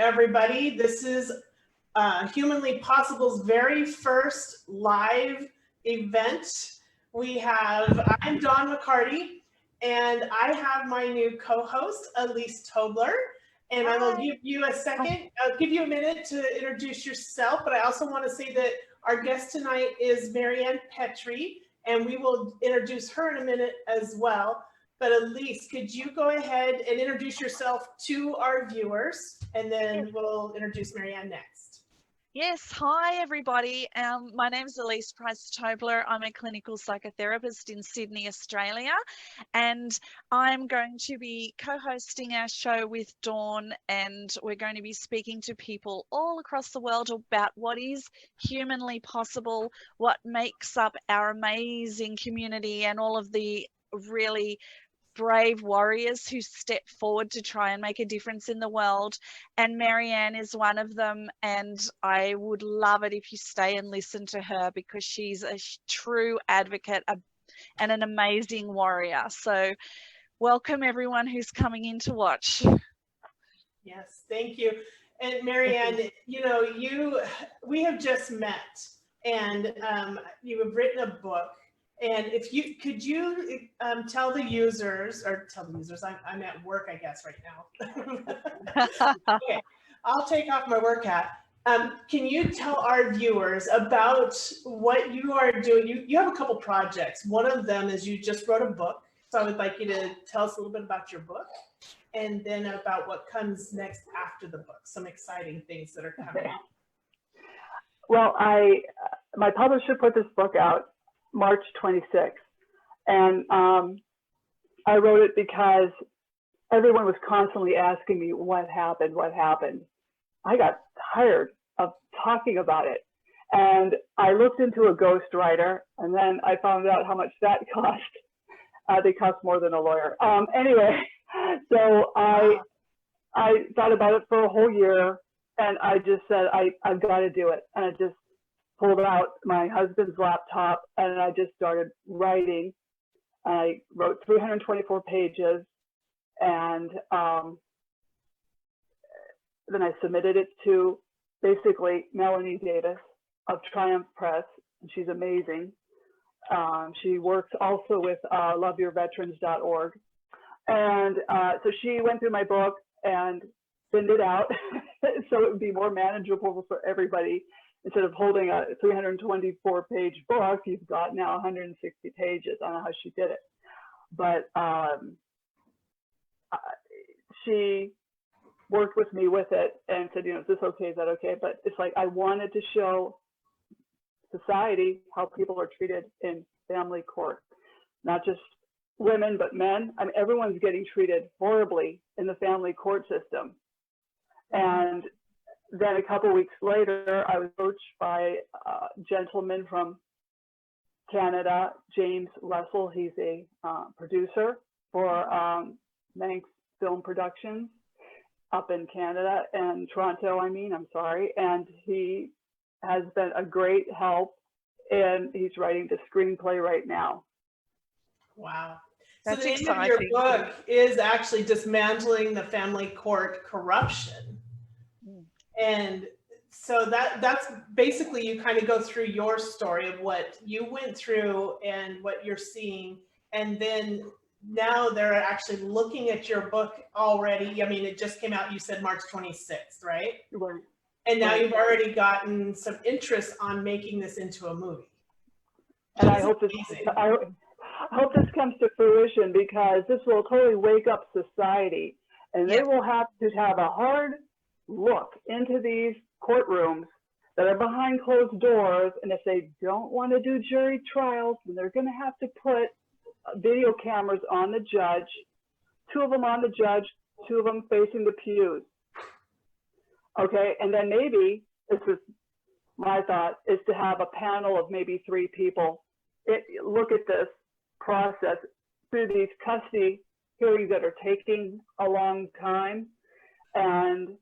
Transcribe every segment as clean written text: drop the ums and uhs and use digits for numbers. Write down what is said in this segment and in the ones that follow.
everybody. This is Humanly Possible's very first live event. I'm Dawn McCarty, and I have my new co-host, Elise Tobler. And I will give you a second. I'll give you a minute to introduce yourself, but I also want to say that our guest tonight is Maryann Petri, and we will introduce her in a minute as well. But Elise, could you go ahead and introduce yourself to our viewers, and then we'll introduce Maryann next. Yes, hi everybody. My name is Elise Price-Tobler. I'm a clinical psychotherapist in Sydney, Australia, and I'm going to be co-hosting our show with Dawn, and we're going to be speaking to people all across the world about what is humanly possible, what makes up our amazing community, and all of the really brave warriors who step forward to try and make a difference in the world. And Maryann is one of them, and I would love it if you stay and listen to her, because she's a true advocate and an amazing warrior. So welcome everyone who's coming in to watch. Yes, thank you. And Maryann, we have just met, and you have written a book. And if you could tell the users, I'm at work, I guess, right now. Okay, I'll take off my work hat. Can you tell our viewers about what you are doing? You have a couple projects. One of them is you just wrote a book. So I would like you to tell us a little bit about your book, and then about what comes next after the book, some exciting things that are coming. Okay. Well, my publisher put this book out March 26th. And I wrote it because everyone was constantly asking me what happened. I got tired of talking about it. And I looked into a ghostwriter, and then I found out how much that cost. They cost more than a lawyer. Anyway, so I thought about it for a whole year, and I just said, I've got to do it. And I just pulled out my husband's laptop, and I just started writing. I wrote 324 pages, and then I submitted it to basically Melanie Davis of Triumph Press, and she's amazing. She works also with loveyourveterans.org. And so she went through my book and thinned it out so it would be more manageable for everybody. Instead of holding a 324-page book, you've got now 160 pages. I don't know how she did it. But she worked with me with it and said, is this okay? Is that okay? But it's like I wanted to show society how people are treated in family court. Not just women, but men. I mean, everyone's getting treated horribly in the family court system. And then a couple of weeks later, I was approached by a gentleman from Canada, James Russell. He's a producer for Manx Film Productions up in Canada, and Toronto, and he has been a great help, and he's writing the screenplay right now. Wow. That's so the exciting. name of your book is actually Dismantling the Family Court Corruption. And so that's basically, you kind of go through your story of what you went through and what you're seeing. And then now they're actually looking at your book already. I mean, it just came out, you said March 26th, right? Right. And now you've already gotten some interest on making this into a movie. And I hope this comes to fruition, because this will totally wake up society, and they will have to have a hard look into these courtrooms that are behind closed doors. And if they don't want to do jury trials, then they're going to have to put video cameras on the judge, 2 of them on the judge, 2 of them facing the pews. Okay, and then maybe, this is my thought, is to have a panel of maybe 3 people look at this process through these custody hearings that are taking a long time, and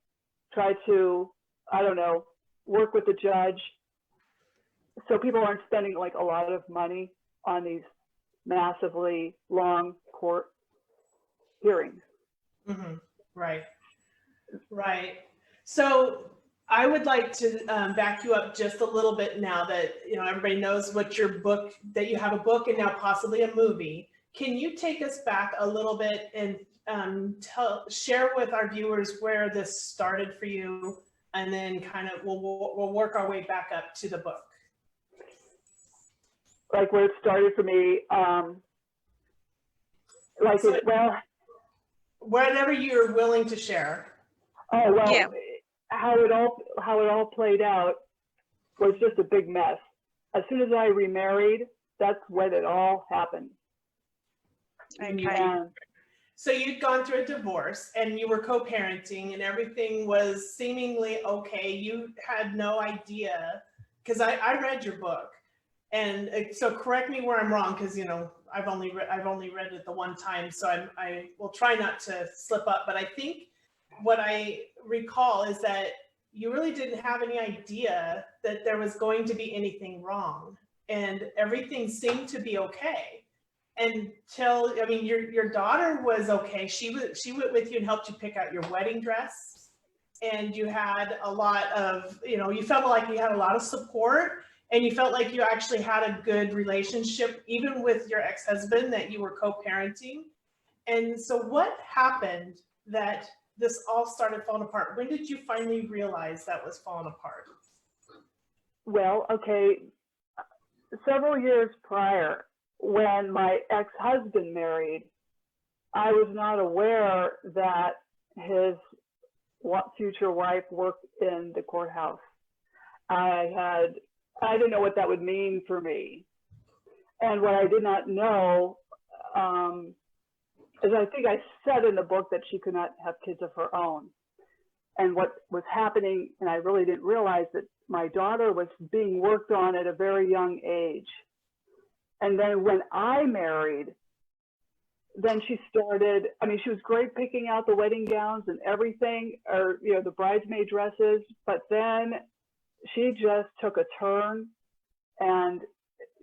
try to, work with the judge so people aren't spending like a lot of money on these massively long court hearings. Mm-hmm. Right. So I would like to back you up just a little bit now that, you know, everybody knows what your book, that you have a book and now possibly a movie. Can you take us back a little bit and share with our viewers where this started for you, and then kind of we'll work our way back up to the book. Like where it started for me, whatever you're willing to share. Oh, well, Yeah. how it all played out was just a big mess. As soon as I remarried, that's when it all happened. Okay. And So you'd gone through a divorce and you were co-parenting and everything was seemingly okay. You had no idea, because I read your book, and so correct me where I'm wrong, because, you know, I've only read it the one time, so I will try not to slip up. But I think what I recall is that you really didn't have any idea that there was going to be anything wrong, and everything seemed to be okay. Until, I mean, your daughter was okay. She went with you and helped you pick out your wedding dress, and you had a lot of, you know, you felt like you had a lot of support, and you felt like you actually had a good relationship, even with your ex-husband, that you were co-parenting. And so what happened that this all started falling apart? When did you finally realize that was falling apart? well, okay, several years prior, when my ex-husband married, I was not aware that his future wife worked in the courthouse. I didn't know what that would mean for me. And what I did not know, is I think I said in the book that she could not have kids of her own. And what was happening, and I really didn't realize that my daughter was being worked on at a very young age. And then when I married, then she started, I mean, she was great picking out the wedding gowns and everything, or, you know, the bridesmaid dresses, but then she just took a turn, and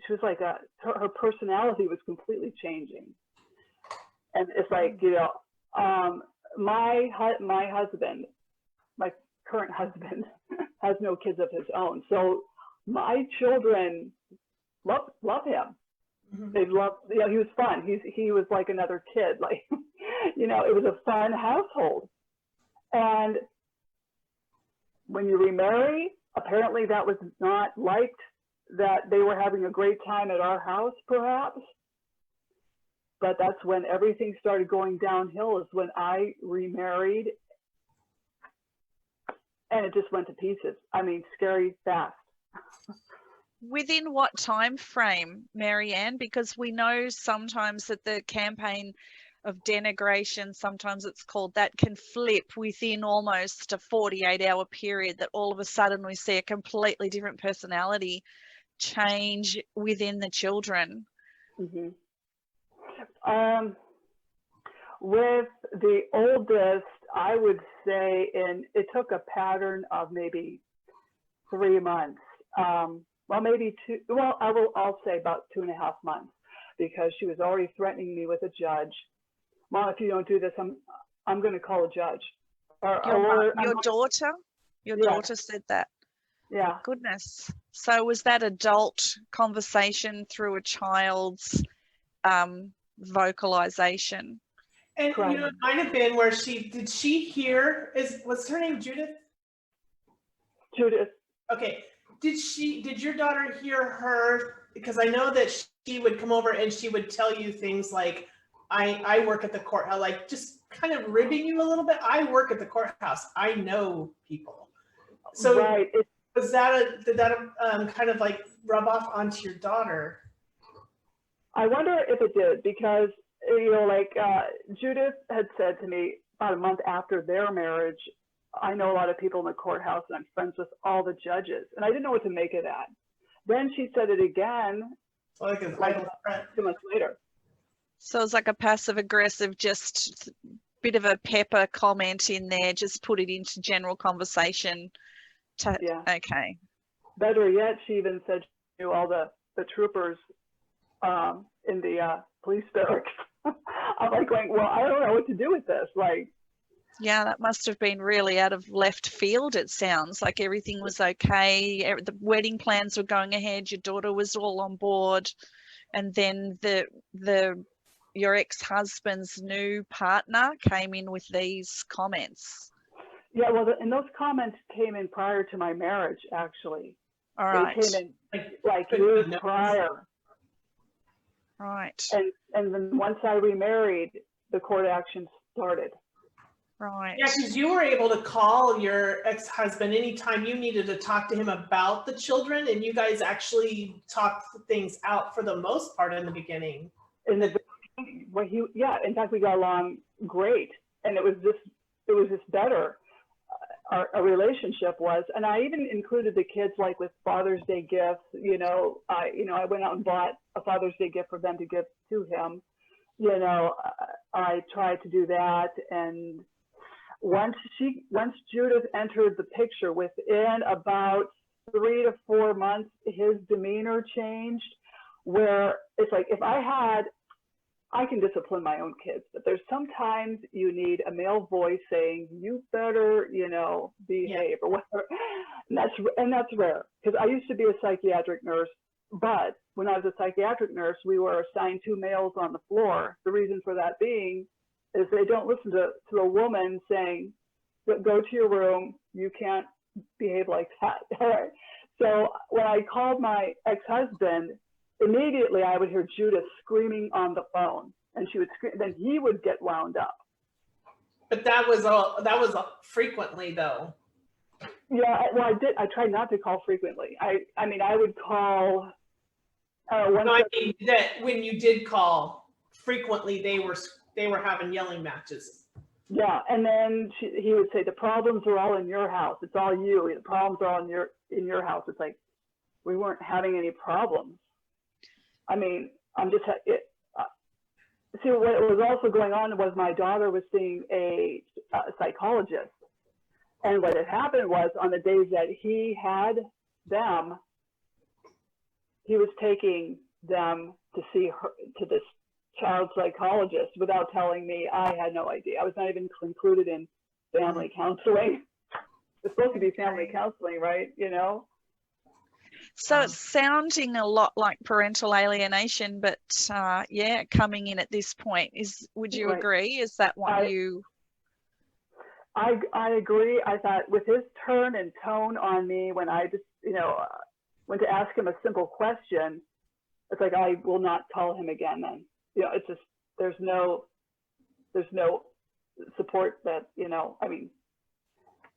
she was like, her personality was completely changing. And it's like, you know, my husband, my current husband, has no kids of his own. So my children love him. They love, you know, he was fun. He was like another kid, like, you know, it was a fun household. And when you remarry, apparently that was not liked, that they were having a great time at our house, perhaps. But that's when everything started going downhill, is when I remarried, and it just went to pieces. I mean, scary fast. Within what time frame, Maryann? Because we know sometimes that the campaign of denigration, sometimes it's called, that can flip within almost a 48-hour period, that all of a sudden we see a completely different personality change within the children. Mm-hmm. With the oldest, I would say, and it took a pattern of maybe 3 months. Well, maybe two, well, I'll say about 2.5 months, because she was already threatening me with a judge. Mom, if you don't do this, I'm going to call a judge. Your daughter said that? Yeah. Goodness. So was that adult conversation through a child's vocalization? And Correct. you know, it might have been where did she hear, was her name Judith? Judith. Okay. Did your daughter hear her? Because I know that she would come over and she would tell you things like, I work at the courthouse, like just kind of ribbing you a little bit. I work at the courthouse. I know people. So right. did that kind of like rub off onto your daughter? I wonder if it did, because, you know, like Judith had said to me about a month after their marriage, I know a lot of people in the courthouse and I'm friends with all the judges. And I didn't know what to make of that. Then she said it again, like 2 months later. So it's like a passive aggressive, just bit of a pepper comment in there, just put it into general conversation. Yeah. Okay. Better yet, she even said she knew all the troopers in the police barracks. I'm like going, well, I don't know what to do with this. Like, Yeah, that must have been really out of left field, it sounds like. Everything was okay, the wedding plans were going ahead, your daughter was all on board, and then your ex-husband's new partner came in with these comments. Yeah, well, and those comments came in prior to my marriage, actually. All right. They came in like years prior. Right. And then once I remarried, the court action started. Right. Yeah, because you were able to call your ex-husband anytime you needed to talk to him about the children, and you guys actually talked things out for the most part in the beginning. In the beginning, well, in fact, we got along great, and it was just better. Our relationship was, and I even included the kids, like with Father's Day gifts. I went out and bought a Father's Day gift for them to give to him. I tried to do that, and once Judith entered the picture, within about 3 to 4 months, his demeanor changed, where it's like, I can discipline my own kids, but there's sometimes you need a male voice saying, you better, behave or whatever. And that's rare, because I used to be a psychiatric nurse, but when I was a psychiatric nurse, we were assigned 2 males on the floor. The reason for that being is they don't listen to a woman saying, go to your room, you can't behave like that. All right. So when I called my ex-husband, immediately I would hear Judith screaming on the phone, and she would scream, then he would get wound up. But that was frequently, though. Yeah, well, I tried not to call frequently. I mean, I would call. That when you did call frequently, they were having yelling matches. Yeah, and then he would say, the problems are all in your house. It's all you. The problems are all in your house. It's like, we weren't having any problems. I mean, see, what was also going on was my daughter was seeing a psychologist. And what had happened was, on the days that he had them, he was taking them to see her, to this child psychologist, without telling me. I had no idea. I was not even included in family counseling. It's supposed to be family counseling, right? So it's sounding a lot like parental alienation, but coming in at this point, would you agree? Is that what you? I agree. I thought with his turn and tone on me when I just, went to ask him a simple question, it's like, I will not call him again then. It's just, there's no support that, I mean,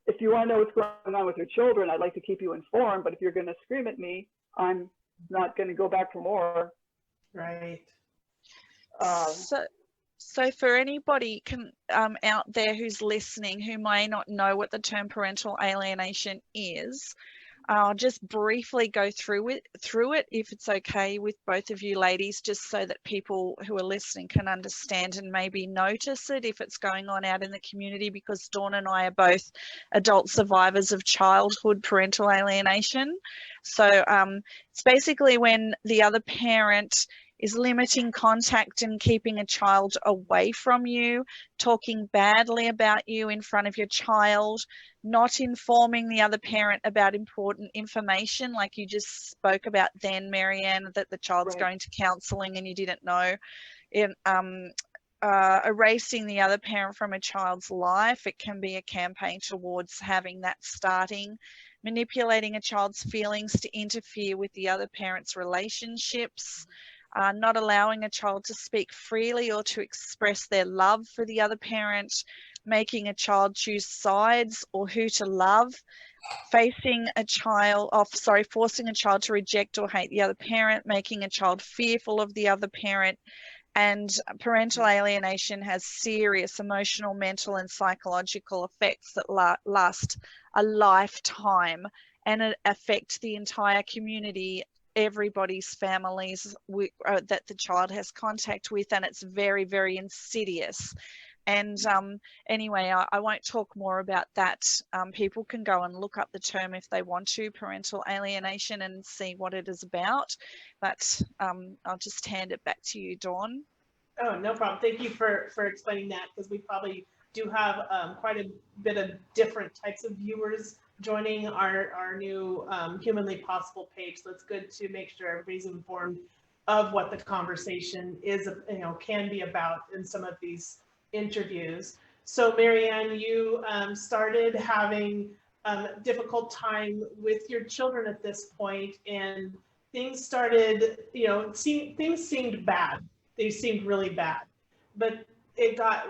if you want to know what's going on with your children, I'd like to keep you informed, but if you're going to scream at me, I'm not going to go back for more. Right. So for anybody out there who's listening who may not know what the term parental alienation is, I'll just briefly go through it if it's okay with both of you ladies, just so that people who are listening can understand and maybe notice it if it's going on out in the community, because Dawn and I are both adult survivors of childhood parental alienation. So it's basically when the other parent is limiting contact and keeping a child away from you, talking badly about you in front of your child, not informing the other parent about important information, like you just spoke about then, Maryann, that the child's going to counselling and you didn't know, erasing the other parent from a child's life. It can be a campaign towards having that starting, manipulating a child's feelings to interfere with the other parent's relationships, not allowing a child to speak freely or to express their love for the other parent, making a child choose sides or who to love, forcing a child to reject or hate the other parent, making a child fearful of the other parent. And parental alienation has serious emotional, mental, and psychological effects that last a lifetime and affect the entire community, everybody's families that the child has contact with, and it's very, very insidious. And anyway, I won't talk more about that. People can go and look up the term if they want to, parental alienation, and see what it is about. But I'll just hand it back to you, Dawn. Oh, no problem. Thank you for explaining that, because we probably do have quite a bit of different types of viewers joining our new Humanly Possible page. So it's good to make sure everybody's informed of what the conversation is, can be about in some of these interviews. So Maryann, you started having difficult time with your children at this point, and things started, things seemed bad. They seemed really bad, but it got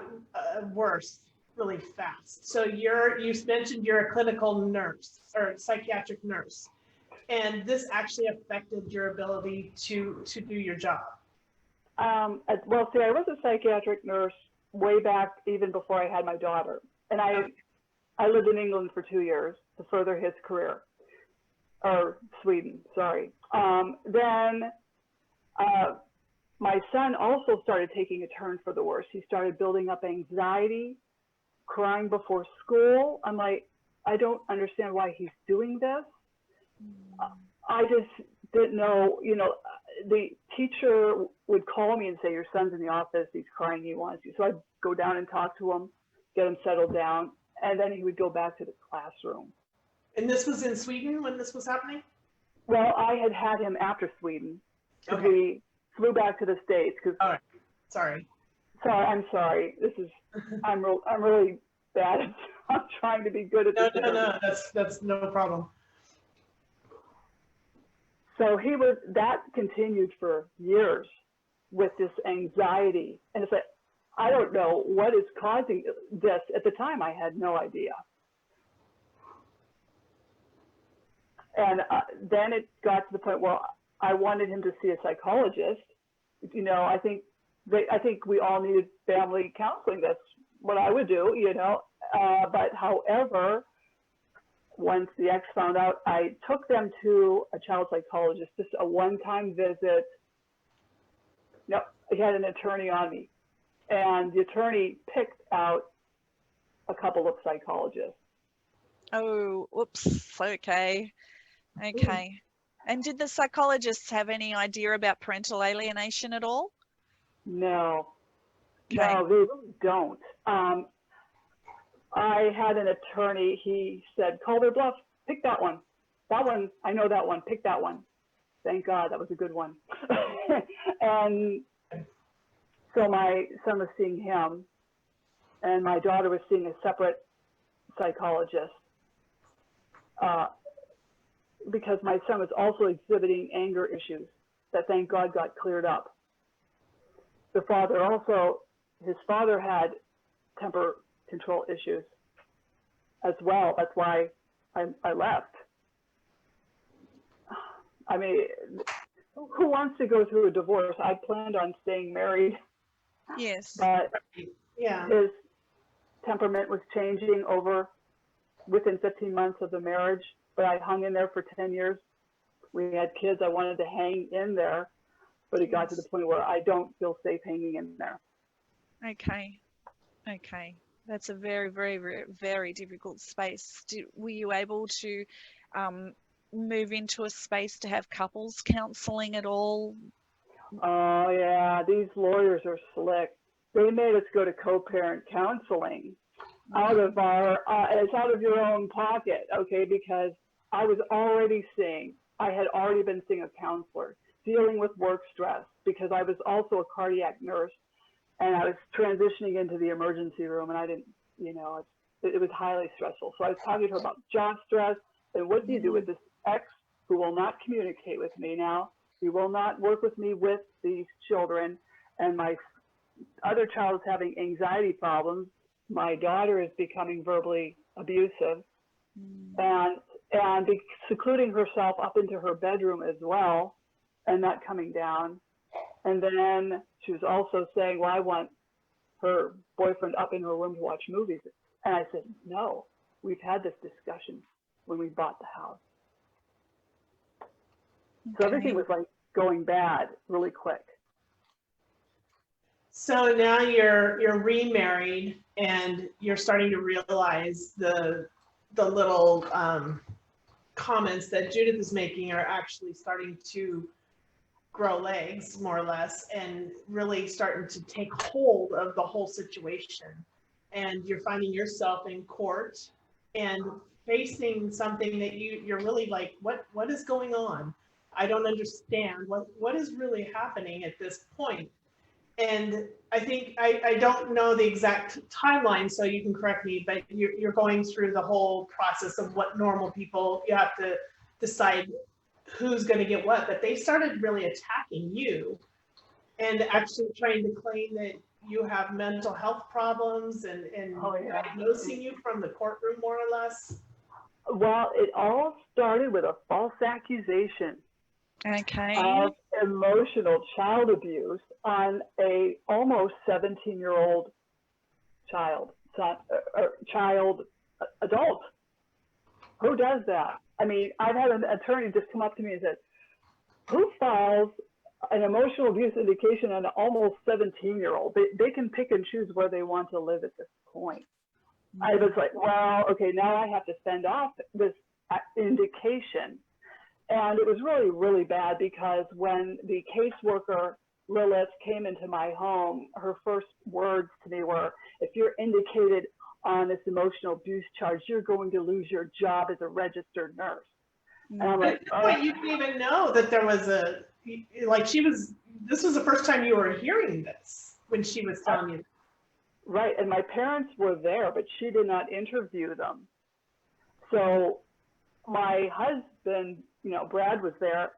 worse really fast. So you mentioned you're a clinical nurse or psychiatric nurse, and this actually affected your ability to do your job. Well, see, I was a psychiatric nurse way back even before I had my daughter, and I lived in England for 2 years to further his career, or Sweden, sorry. Then my son also started taking a turn for the worse. He started building up anxiety, crying before school. I'm like, I don't understand why he's doing this. I just didn't know, the teacher would call me and say, your son's in the office, he's crying, he wants you. So I'd go down and talk to him, get him settled down, and then he would go back to the classroom. And this was in Sweden when this was happening? Well, I had him after Sweden. Okay. We flew back to the States. All right. Sorry. I'm sorry. I'm really bad. I'm trying to be good at this. No, that's no problem. So that continued for years with this anxiety. And it's like, I don't know what is causing this. At the time, I had no idea. And then it got to the point where I wanted him to see a psychologist. I think we all needed family counseling. That's what I would do, But however, once the ex found out, I took them to a child psychologist, just a one-time visit. No, he had an attorney on me. And the attorney picked out a couple of psychologists. Oh, whoops. Okay. Okay. And did the psychologists have any idea about parental alienation at all? No. Okay. No, they really don't. I had an attorney, he said, call their bluff, pick that one. That one, I know that one, pick that one. Thank God, that was a good one. And so my son was seeing him, and my daughter was seeing a separate psychologist because my son was also exhibiting anger issues that, thank God, got cleared up. The father also, his father had temper control issues as well. That's why I left. I mean, who wants to go through a divorce? I planned on staying married. Yes. But yeah, his temperament was changing within 15 months of the marriage, but I hung in there for 10 years. We had kids. I wanted to hang in there, but it got to the point where I don't feel safe hanging in there. Okay. Okay. That's a very, very, very, very difficult space. Were you able to move into a space to have couples counseling at all? Oh yeah, these lawyers are slick. They made us go to co-parent counseling out of it's out of your own pocket, okay? Because I had already been seeing a counselor dealing with work stress because I was also a cardiac nurse. And I was transitioning into the emergency room, and I didn't, it was highly stressful. So I was talking to her about job stress, and what do you do with this ex who will not communicate with me now? He will not work with me with these children, and my other child is having anxiety problems. My daughter is becoming verbally abusive, and secluding herself up into her bedroom as well, and not coming down. And then she was also saying, well, I want her boyfriend up in her room to watch movies. And I said, no, we've had this discussion when we bought the house. Okay. So everything was like going bad really quick. So now you're remarried and you're starting to realize the little comments that Judith is making are actually starting to grow legs, more or less, and really starting to take hold of the whole situation. and you're finding yourself in court and facing something that you're really like, what is going on? I don't understand what is really happening at this point. And I think, I don't know the exact timeline, so you can correct me, but you're going through the whole process of what normal people, you have to decide who's going to get what, but they started really attacking you and actually trying to claim that you have mental health problems and diagnosing you from the courtroom, more or less. Well, it all started with a false accusation of emotional child abuse on a almost 17-year-old child adult. Who does that? I mean, I've had an attorney just come up to me and said, who files an emotional abuse indication on an almost 17-year-old? They can pick and choose where they want to live at this point. I was like, well, okay, now I have to send off this indication. And it was really, really bad, because when the caseworker, Lilith, came into my home, her first words to me were, if you're indicated on this emotional abuse charge, you're going to lose your job as a registered nurse. And I'm like, oh. You didn't even know that there was this was the first time you were hearing this when she was telling you. Right, and my parents were there, but she did not interview them. So my husband, Brad, was there,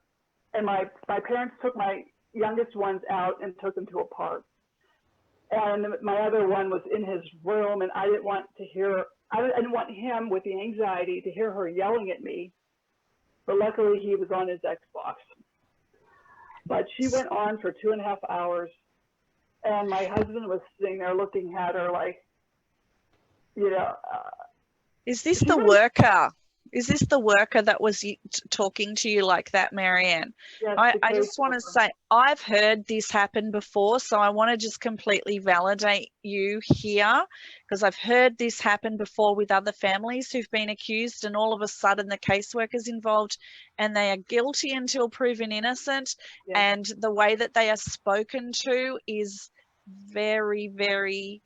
and my parents took my youngest ones out and took them to a park. And my other one was in his room, and I didn't want him with the anxiety to hear her yelling at me. But luckily he was on his Xbox. But she went on for 2.5 hours, and my husband was sitting there looking at her like, Is this the worker? Is this the worker that was talking to you like that, Maryann? Yes, I just want to say, I've heard this happen before, so I want to just completely validate you here, because I've heard this happen before with other families who've been accused, and all of a sudden the caseworker's involved and they are guilty until proven innocent. Yes. And the way that they are spoken to is very, very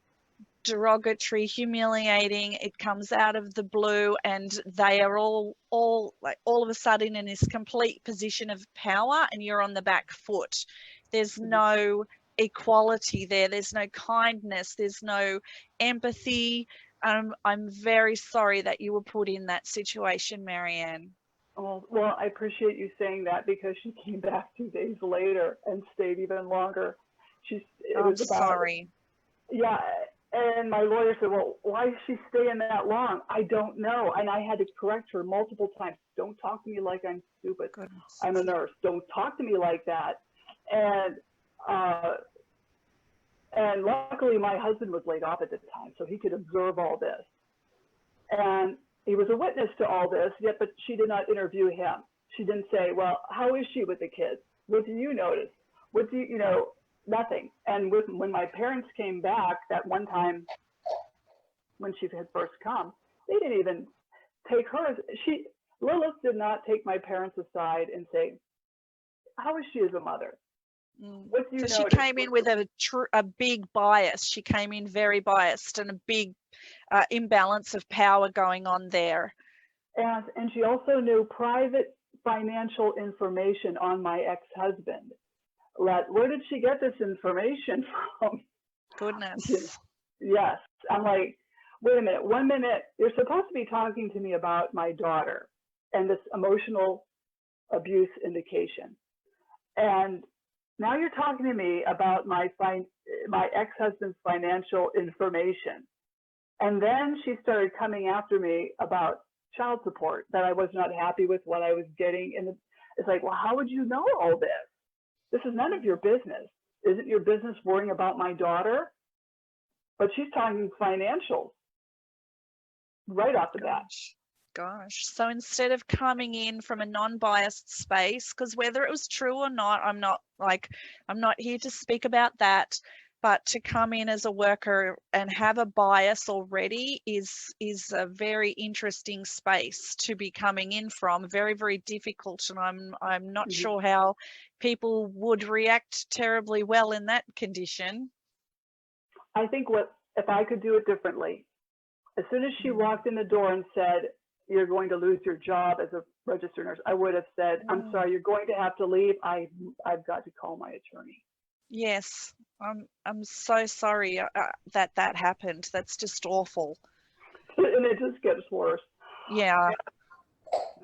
derogatory, humiliating. It comes out of the blue, and they are all of a sudden in this complete position of power, and you're on the back foot. There's no equality there. There's no kindness. There's no empathy. I'm very sorry that you were put in that situation, Maryann. Oh, well, I appreciate you saying that, because she came back 2 days later and stayed even longer. Sorry. Yeah. And my lawyer said, well, why is she staying that long? I don't know. And I had to correct her multiple times. Don't talk to me like I'm stupid. Goodness. I'm a nurse. Don't talk to me like that. And luckily my husband was laid off at the time, so he could observe all this. And he was a witness to all this, yet, but she did not interview him. She didn't say, well, how is she with the kids? What do you notice? What do you, nothing. And when my parents came back that one time when she had first come, they didn't even take her. Lilith did not take my parents aside and say, how is she as a mother? What do you So she came in with a big bias. She came in very biased, and a big imbalance of power going on there. And she also knew private financial information on my ex-husband. Where did she get this information from? Goodness. Yes. I'm like, wait a minute, 1 minute, you're supposed to be talking to me about my daughter and this emotional abuse indication. And now you're talking to me about my ex-husband's financial information. And then she started coming after me about child support, that I was not happy with what I was getting. And it's like, well, how would you know all this? This is none of your business. Isn't your business worrying about my daughter? But she's talking financials right off the bat. Gosh. So instead of coming in from a non-biased space, because whether it was true or not, I'm not here to speak about that, but to come in as a worker and have a bias already is a very interesting space to be coming in from. Very, very difficult, and I'm not sure how people would react terribly well in that condition. I think what if I could do it differently. As soon as she walked in the door and said, "You're going to lose your job as a registered nurse," I would have said, "I'm sorry, you're going to have to leave. I've got to call my attorney." Yes, I'm so sorry that happened. That's just awful. And it just gets worse. Yeah.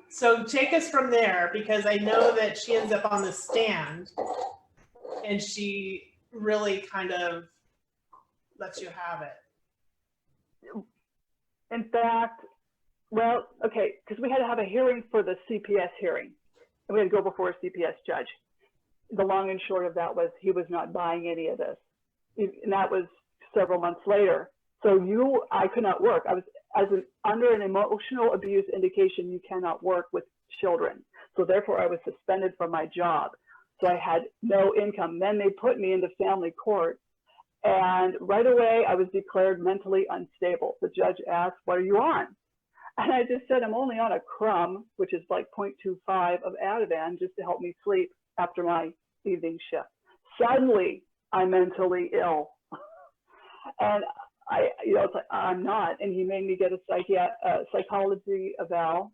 So take us from there, because I know that she ends up on the stand and she really kind of lets you have it. In fact, well, okay, because we had to have a hearing for the CPS hearing, and we had to go before a CPS judge. The long and short of that was he was not buying any of this, and that was several months later. So I could not work. I was under an emotional abuse indication. You cannot work with children, so therefore I was suspended from my job. So I had no income. Then they put me into family court, and right away I was declared mentally unstable. The judge asked, "What are you on?" And I just said, "I'm only on a crumb," which is like 0.25 of Ativan, just to help me sleep after my evening shift. Suddenly, I'm mentally ill. And it's like, I'm not. And he made me get a psychology eval,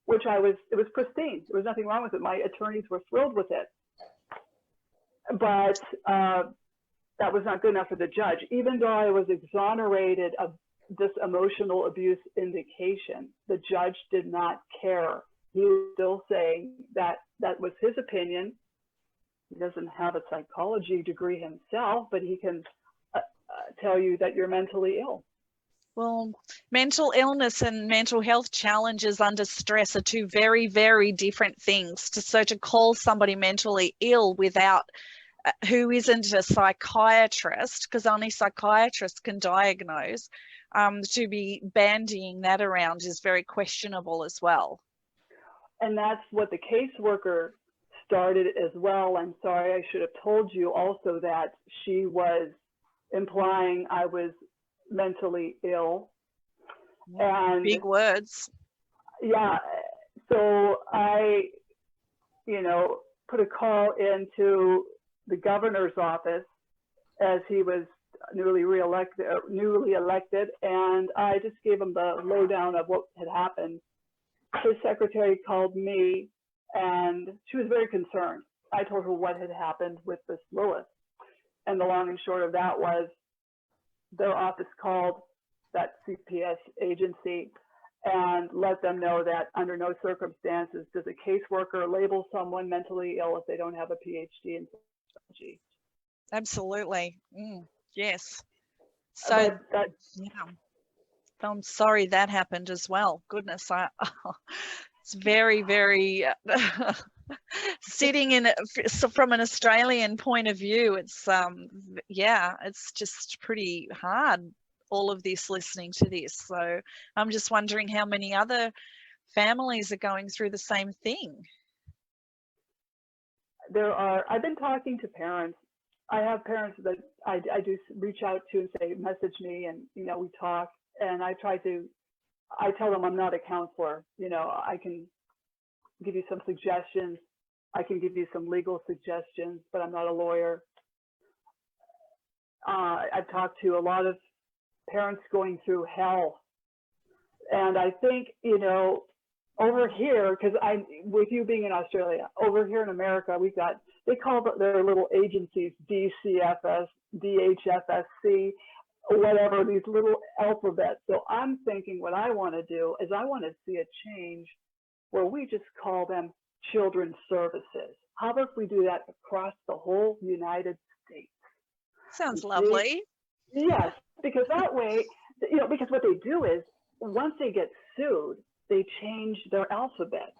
which it was pristine. There was nothing wrong with it. My attorneys were thrilled with it. But that was not good enough for the judge. Even though I was exonerated of this emotional abuse indication, the judge did not care. He was still saying that was his opinion. He doesn't have a psychology degree himself, but he can tell you that you're mentally ill. Well, mental illness and mental health challenges under stress are two very, very different things. So to call somebody mentally ill without who isn't a psychiatrist, because only psychiatrists can diagnose, to be bandying that around is very questionable as well. And that's what the caseworker started as well. I'm sorry, I should have told you also that she was implying I was mentally ill. And big words. Yeah, so I, put a call into the governor's office as he was newly elected, and I just gave him the lowdown of what had happened. His secretary called me, and she was very concerned. I told her what had happened with Miss Lewis, and the long and short of that was their office called that CPS agency and let them know that under no circumstances does a caseworker label someone mentally ill if they don't have a PhD in psychology. Absolutely. Yes. So yeah, I'm sorry that happened as well. Goodness, it's very, very sitting in from an Australian point of view. It's it's just pretty hard, all of this, listening to this. So I'm just wondering how many other families are going through the same thing. I've been talking to parents. I have parents that I do reach out to and say, message me, and we talk, and I tell them I'm not a counselor. I can give you some suggestions. I can give you some legal suggestions, but I'm not a lawyer. I've talked to a lot of parents going through hell. And I think, over here, because with you being in Australia, over here in America, they call their little agencies DCFS, DHFSC, whatever, these little alphabets. So I'm thinking what I want to do is I want to see a change where we just call them children's services. How about if we do that across the whole United States? Sounds lovely. Yes, because that way, because what they do is once they get sued, they change their alphabet.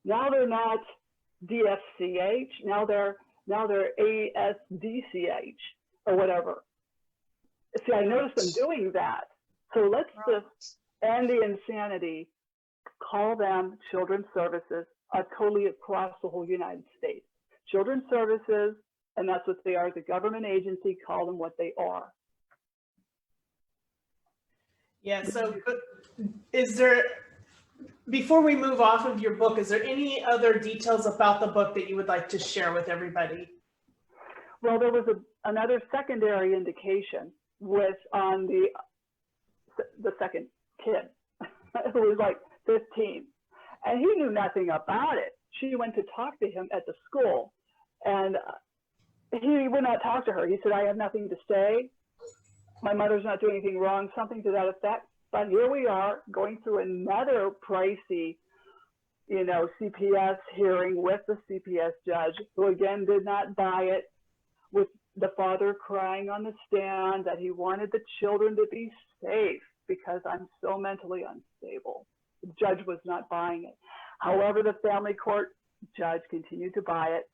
Now they're not DFCH, now they're ASDCH or whatever. See, I noticed them doing that. So let's just end the insanity, call them children's services, totally across the whole United States. Children's services, and that's what they are. The government agency, call them what they are. Yeah, so before we move off of your book, is there any other details about the book that you would like to share with everybody? Well, there was another secondary indication. on the second kid, who was like 15. And he knew nothing about it. She went to talk to him at the school, and he would not talk to her. He said, I have nothing to say. My mother's not doing anything wrong, something to that effect. But here we are going through another pricey, you know, CPS hearing with the CPS judge, who again did not buy it, with the father crying on the stand that he wanted the children to be safe because I'm so mentally unstable. The judge was not buying it. However, the family court judge continued to buy it.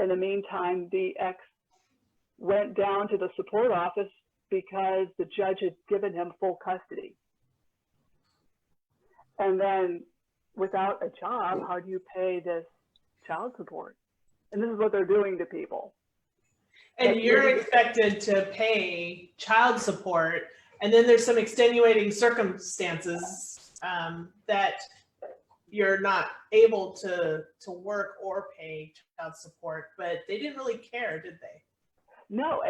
In the meantime, the ex went down to the support office because the judge had given him full custody. And then without a job, how do you pay this child support? And this is what they're doing to people. And you're expected to pay child support, and then there's some extenuating circumstances that you're not able to work or pay child support, but they didn't really care, did they? No,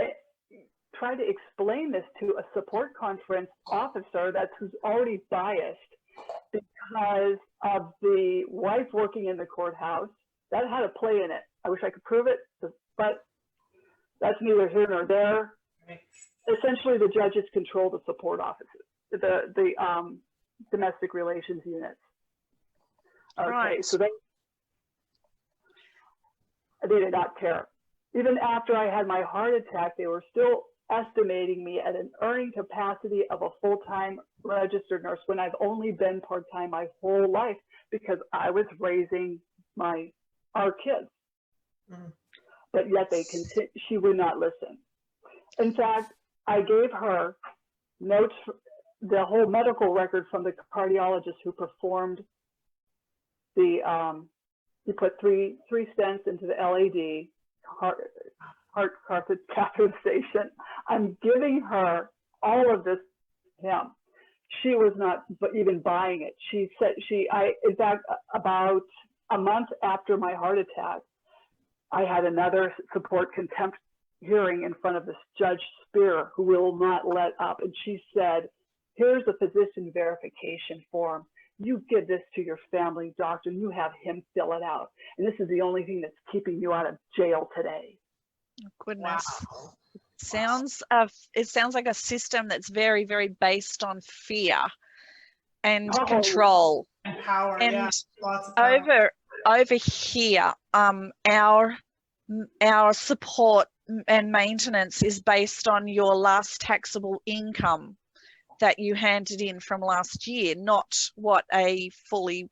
try to explain this to a support conference officer who's already biased because of the wife working in the courthouse. That had a play in it. I wish I could prove it, but that's neither here nor there. Right. Essentially, the judges control the support offices, the domestic relations units. Okay, Right. so they did not care. Even after I had my heart attack, they were still estimating me at an earning capacity of a full-time registered nurse when I've only been part-time my whole life because I was raising our kids. Mm. But yet she would not listen. In fact, I gave her notes, the whole medical record from the cardiologist who performed he put three stents into the LAD, heart catheterization. I'm giving her all of this to him. She was not even buying it. She said, in fact, about a month after my heart attack, I had another support contempt hearing in front of this Judge Spear, who will not let up. And she said, here's a physician verification form. You give this to your family doctor and you have him fill it out. And this is the only thing that's keeping you out of jail today. Oh, goodness. Wow. It sounds like a system that's very, very based on fear and Oh. control. And power, And yeah. Lots of power. over here, our support and maintenance is based on your last taxable income that you handed in from last year, not what a fully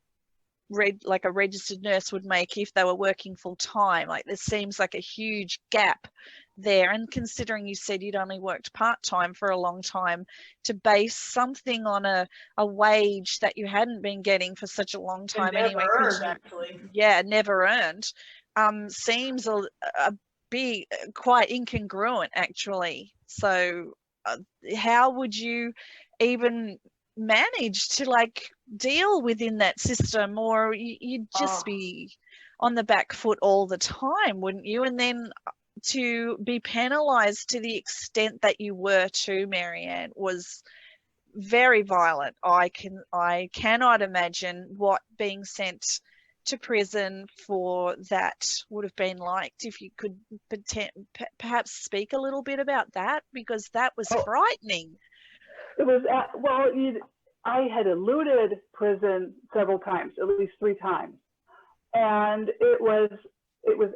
like a registered nurse would make if they were working full time. Like, there seems like a huge gap there. And considering you said you'd only worked part-time for a long time, to base something on a wage that you hadn't been getting for such a long time never anyway. earned, actually. Yeah, never earned. Seems a big, quite incongruent, actually. So how would you even manage to like deal within that system? Or you'd just be on the back foot all the time, wouldn't you? And then to be penalized to the extent that you were too, Maryann, was very violent. I cannot imagine what being sent to prison for that would have been like. If you could perhaps speak a little bit about that, because that was frightening. It was, I had eluded prison several times, at least 3 times. And it was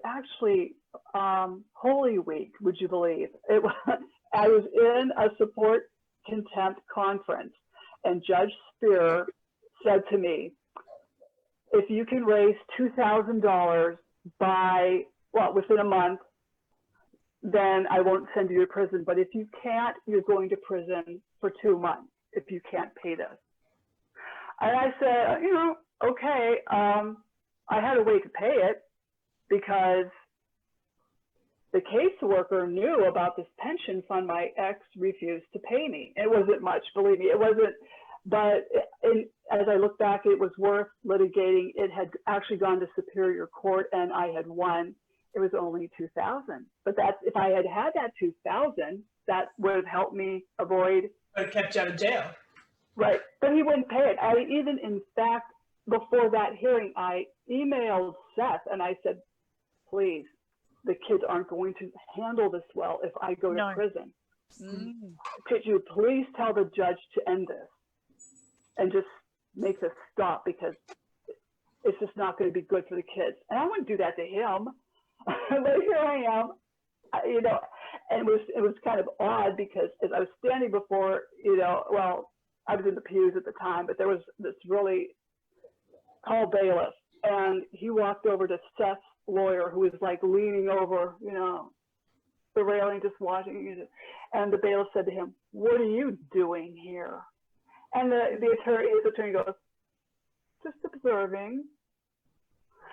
actually Holy Week, would you believe? I was in a support contempt conference, and Judge Spear said to me, if you can raise $2,000 within a month, then I won't send you to prison. But if you can't, you're going to prison for 2 months if you can't pay this. And I said, okay. I had a way to pay it because the caseworker knew about this pension fund my ex refused to pay me. It wasn't much, believe me, it wasn't. But as I look back, it was worth litigating. It had actually gone to Superior Court and I had won. it was only $2,000. But that's, if I had had that $2,000, that would have helped me avoid. Would have kept you out of jail. Right, but he wouldn't pay it. I even, in fact, before that hearing, I emailed Seth and I said, please, the kids aren't going to handle this well if I go to prison. Could you please tell the judge to end this and just make this stop, because it's just not going to be good for the kids. And I wouldn't do that to him. But here I am, you know, and it was kind of odd because as I was standing before, you know, well, I was in the pews at the time, but there was this really tall bailiff, and he walked over to Seth's lawyer, who was like leaning over, you know, the railing, just watching. And the bailiff said to him, "What are you doing here?" And his attorney goes, "Just observing."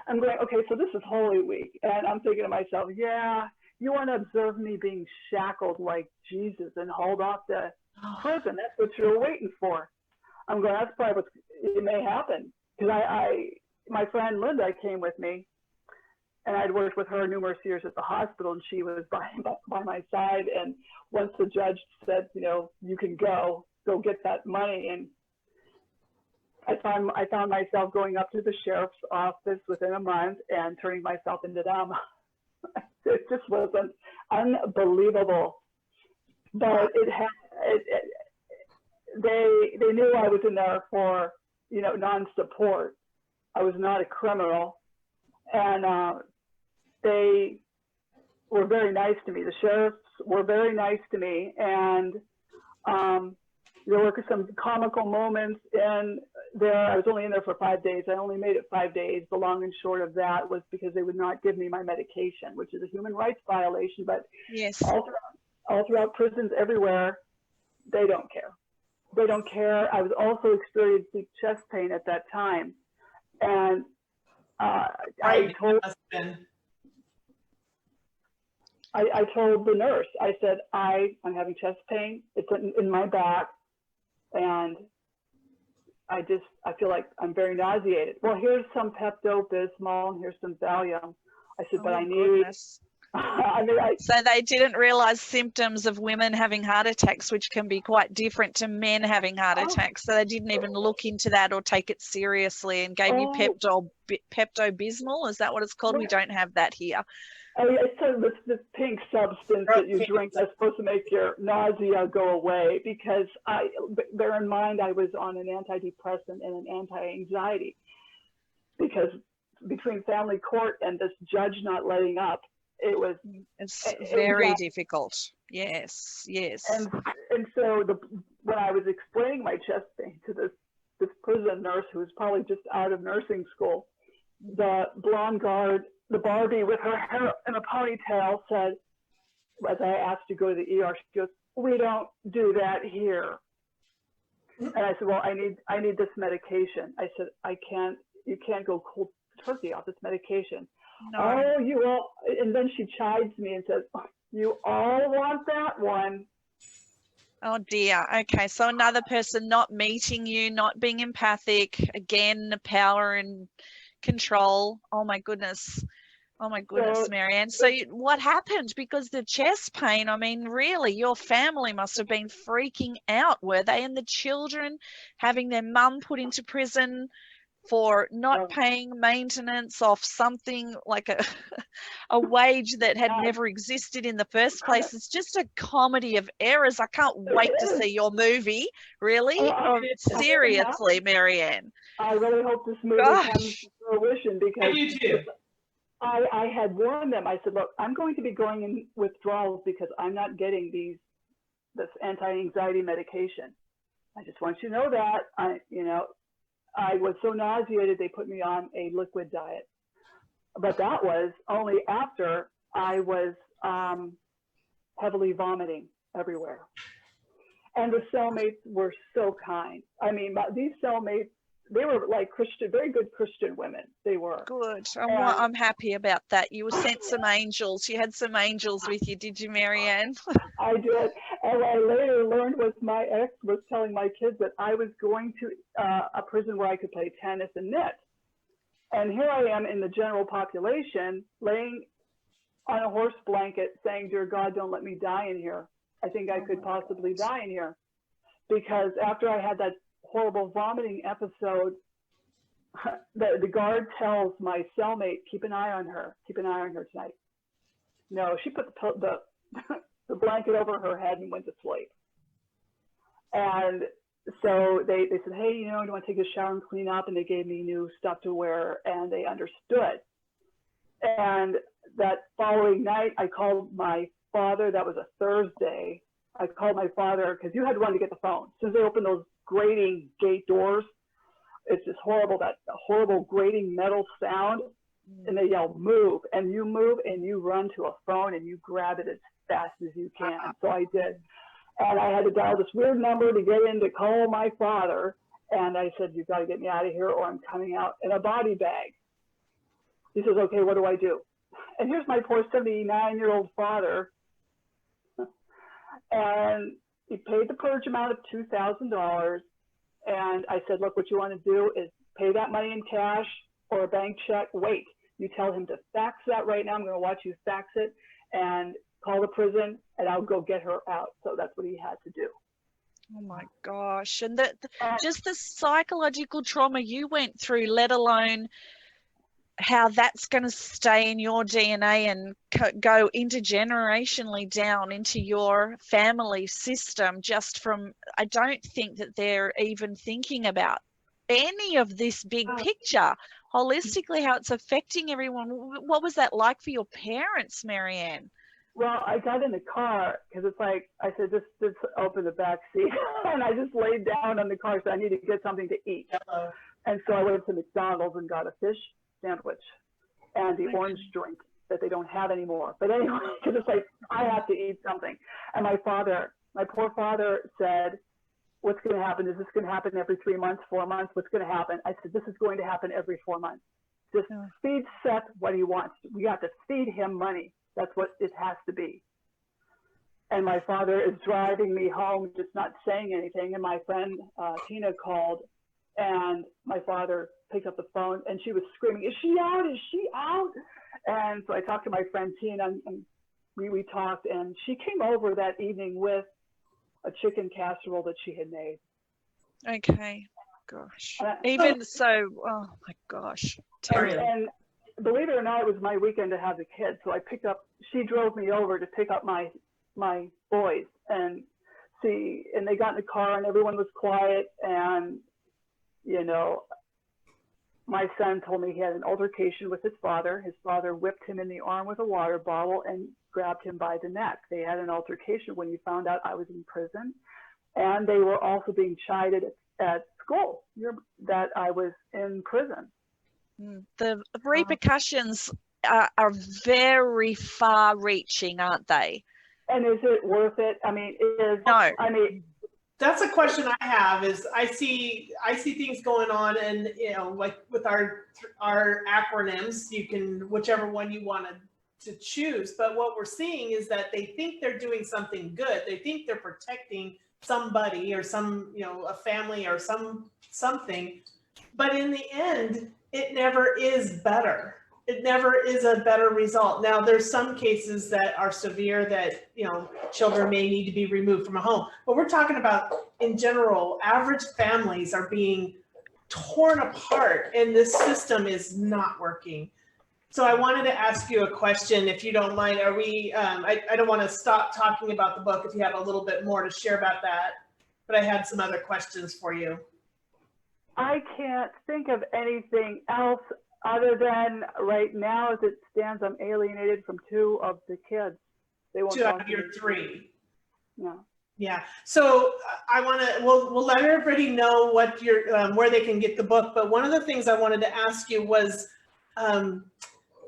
I'm going, okay, so this is Holy Week. And I'm thinking to myself, yeah, you want to observe me being shackled like Jesus and hauled off to prison. That's what you're waiting for. I'm going, that's probably what it may happen. Because my friend Linda came with me, and I'd worked with her numerous years at the hospital, and she was by my side. And once the judge said, you know, you can go get that money. And I found myself going up to the sheriff's office within a month and turning myself into them. It just was unbelievable. But they knew I was in there for, you know, non-support. I was not a criminal, and they were very nice to me. The sheriffs were very nice to me, and there were some comical moments in there. I was only in there for 5 days. I only made it 5 days. The long and short of that was because they would not give me my medication, which is a human rights violation. But yes, all throughout prisons everywhere, they don't care. They don't care. I was also experiencing chest pain at that time, and I told the nurse, I said, I'm having chest pain. It's in my back, and I feel like I'm very nauseated. Well, here's some Pepto-Bismol, and here's some Valium. I said, but I need. So they didn't realize symptoms of women having heart attacks, which can be quite different to men having heart attacks. So they didn't even look into that or take it seriously, and gave you Pepto-Bismol. Is that what it's called? Yeah. We don't have that here. Oh, yeah, it's this pink substance that you drink that's supposed to make your nausea go away. Because bear in mind, I was on an antidepressant and an anti-anxiety, because between family court and this judge not letting up, it's very difficult. Yes, yes. And so when I was explaining my chest pain to this prison nurse who was probably just out of nursing school, the blonde guard, the Barbie with her hair in a ponytail, said, as I asked to go to the ER, she goes, "We don't do that here." And I said, "Well, I need this medication." I said, you can't go cold turkey off this medication. No. Oh, you all, and then she chides me and says, "You all want that one." Oh dear. Okay, so another person not meeting you, not being empathic, again, the power and control. Oh my goodness. Oh my goodness, Maryann. So what happened? Because the chest pain, I mean, really, your family must have been freaking out, were they? And the children having their mum put into prison for not paying maintenance off something like a wage that had never existed in the first place. It's just a comedy of errors. I can't wait to see your movie. Really? Seriously, Maryann. I really hope this movie comes to fruition, because you too. I had warned them. I said, look, I'm going to be going in withdrawals because I'm not getting this anti-anxiety medication. I just want you to know that. I was so nauseated, they put me on a liquid diet. But that was only after I was heavily vomiting everywhere. And the cellmates were so kind. I mean, these cellmates, they were like very good Christian women. They were. Good. I'm happy about that. You were sent some angels. You had some angels with you, did you, Maryann? I did. And what I later learned was my ex was telling my kids that I was going to a prison where I could play tennis and knit. And here I am in the general population laying on a horse blanket saying, "Dear God, don't let me die in here. I think I could possibly die in here." Because after I had that horrible vomiting episode, the guard tells my cellmate, "Keep an eye on her. Keep an eye on her tonight." No, she put the blanket over her head and went to sleep. And so they said, "Hey, you know, do you want to take a shower and clean up?" And they gave me new stuff to wear, and they understood. And that following night, I called my father. That was a Thursday. I called my father because you had to run to get the phone. As soon as they opened those grating gate doors, it's just horrible, that horrible grating metal sound. And they yell, "Move," and you run to a phone and you grab it as fast as you can. So I did. And I had to dial this weird number to get in to call my father. And I said, "You've got to get me out of here or I'm coming out in a body bag." He says, "Okay, what do I do?" And here's my poor 79-year-old father. And he paid the purge amount of $2,000. And I said, "Look, what you want to do is pay that money in cash or a bank check. Wait, you tell him to fax that right now. I'm going to watch you fax it and call the prison and I'll go get her out." So that's what he had to do. Oh my gosh. And just the psychological trauma you went through, let alone how that's going to stay in your DNA and go intergenerationally down into your family system, just from, I don't think that they're even thinking about any of this big picture, holistically, how it's affecting everyone. What was that like for your parents, Maryann? Well, I got in the car because it's like, I said, just open the back seat. And I just laid down on the car, so I need to get something to eat. And so I went to McDonald's and got a fish sandwich and the orange drink that they don't have anymore. But anyway, because it's like, I have to eat something. And my poor father said, "What's going to happen? Is this going to happen every 3 months, 4 months? What's going to happen?" I said, "This is going to happen every 4 months. Just feed Seth what he wants. We have to feed him money. That's what it has to be." And my father is driving me home, just not saying anything. And my friend Tina called, and my father picked up the phone, and she was screaming, "Is she out? Is she out?" And so I talked to my friend Tina, and we talked, and she came over that evening with a chicken casserole that she had made. Okay. Gosh. Even so, oh my gosh. Terrible. And believe it or not, it was my weekend to have the kids. So she drove me over to pick up my boys and they got in the car and everyone was quiet. And, you know, my son told me he had an altercation with his father. His father whipped him in the arm with a water bottle and grabbed him by the neck. They had an altercation when he found out I was in prison. And they were also being chided at school that I was in prison. The repercussions are very far-reaching, aren't they? And is it worth it? I mean, No. I mean, that's a question I have. Is I see things going on, and you know, like with our acronyms, you can whichever one you want to choose. But what we're seeing is that they think they're doing something good. They think they're protecting somebody or a family or something. But in the end, it never is better. It never is a better result. Now, there's some cases that are severe that, children may need to be removed from a home. But we're talking about, in general, average families are being torn apart and this system is not working. So I wanted to ask you a question, if you don't mind. Are we, I don't want to stop talking about the book if you have a little bit more to share about that, but I had some other questions for you. I can't think of anything else other than right now, as it stands, I'm alienated from 2 of the kids. They won't 2 talk out of to your me. 3. No. Yeah. So I want to, we'll let everybody know what where they can get the book. But one of the things I wanted to ask you was,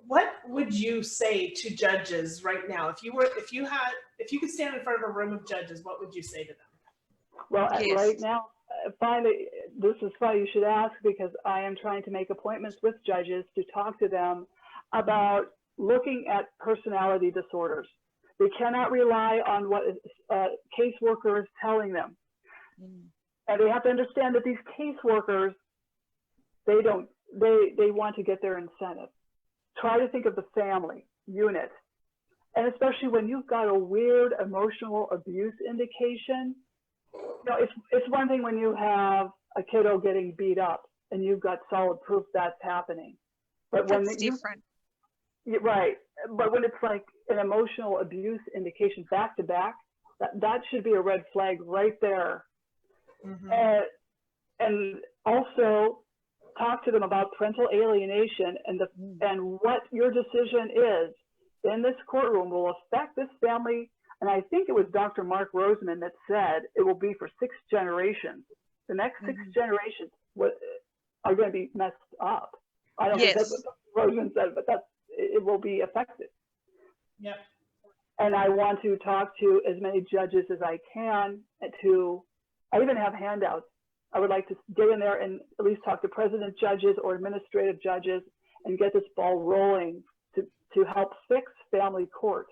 what would you say to judges right now? If you could stand in front of a room of judges, what would you say to them? Well, Yes. Right now, finally, this is funny you should ask, because I am trying to make appointments with judges to talk to them about looking at personality disorders. They cannot rely on what a caseworker is telling them. And they have to understand that these caseworkers, they want to get their incentive. Try to think of the family unit And especially when you've got a weird emotional abuse indication, it's one thing when you have a kiddo getting beat up and you've got solid proof that's happening. But That's different. Right. But when it's like an emotional abuse indication back to back, that should be a red flag right there. Mm-hmm. And also talk to them about parental alienation and what your decision is in this courtroom will affect this family. And I think it was Dr. Mark Roseman that said it will be for 6 generations. The next 6 generations are going to be messed up. I don't think that's what Dr. Roseman said, but it will be affected. Yep. And I want to talk to as many judges as I can I even have handouts. I would like to get in there and at least talk to president judges or administrative judges and get this ball rolling to help fix family court.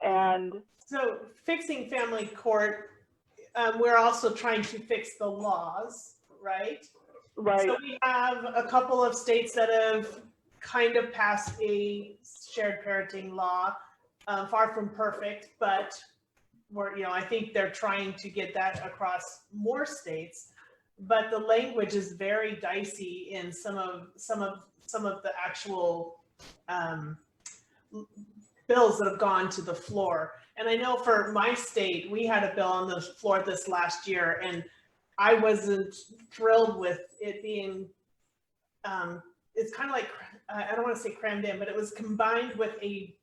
And so fixing family court, we're also trying to fix the laws, right? Right. So we have a couple of states that have kind of passed a shared parenting law, far from perfect, but I think they're trying to get that across more states. But the language is very dicey in some of the actual bills that have gone to the floor. And I know for my state, we had a bill on the floor this last year, and I wasn't thrilled with it being, it's kind of like, I don't want to say crammed in, but it was combined with a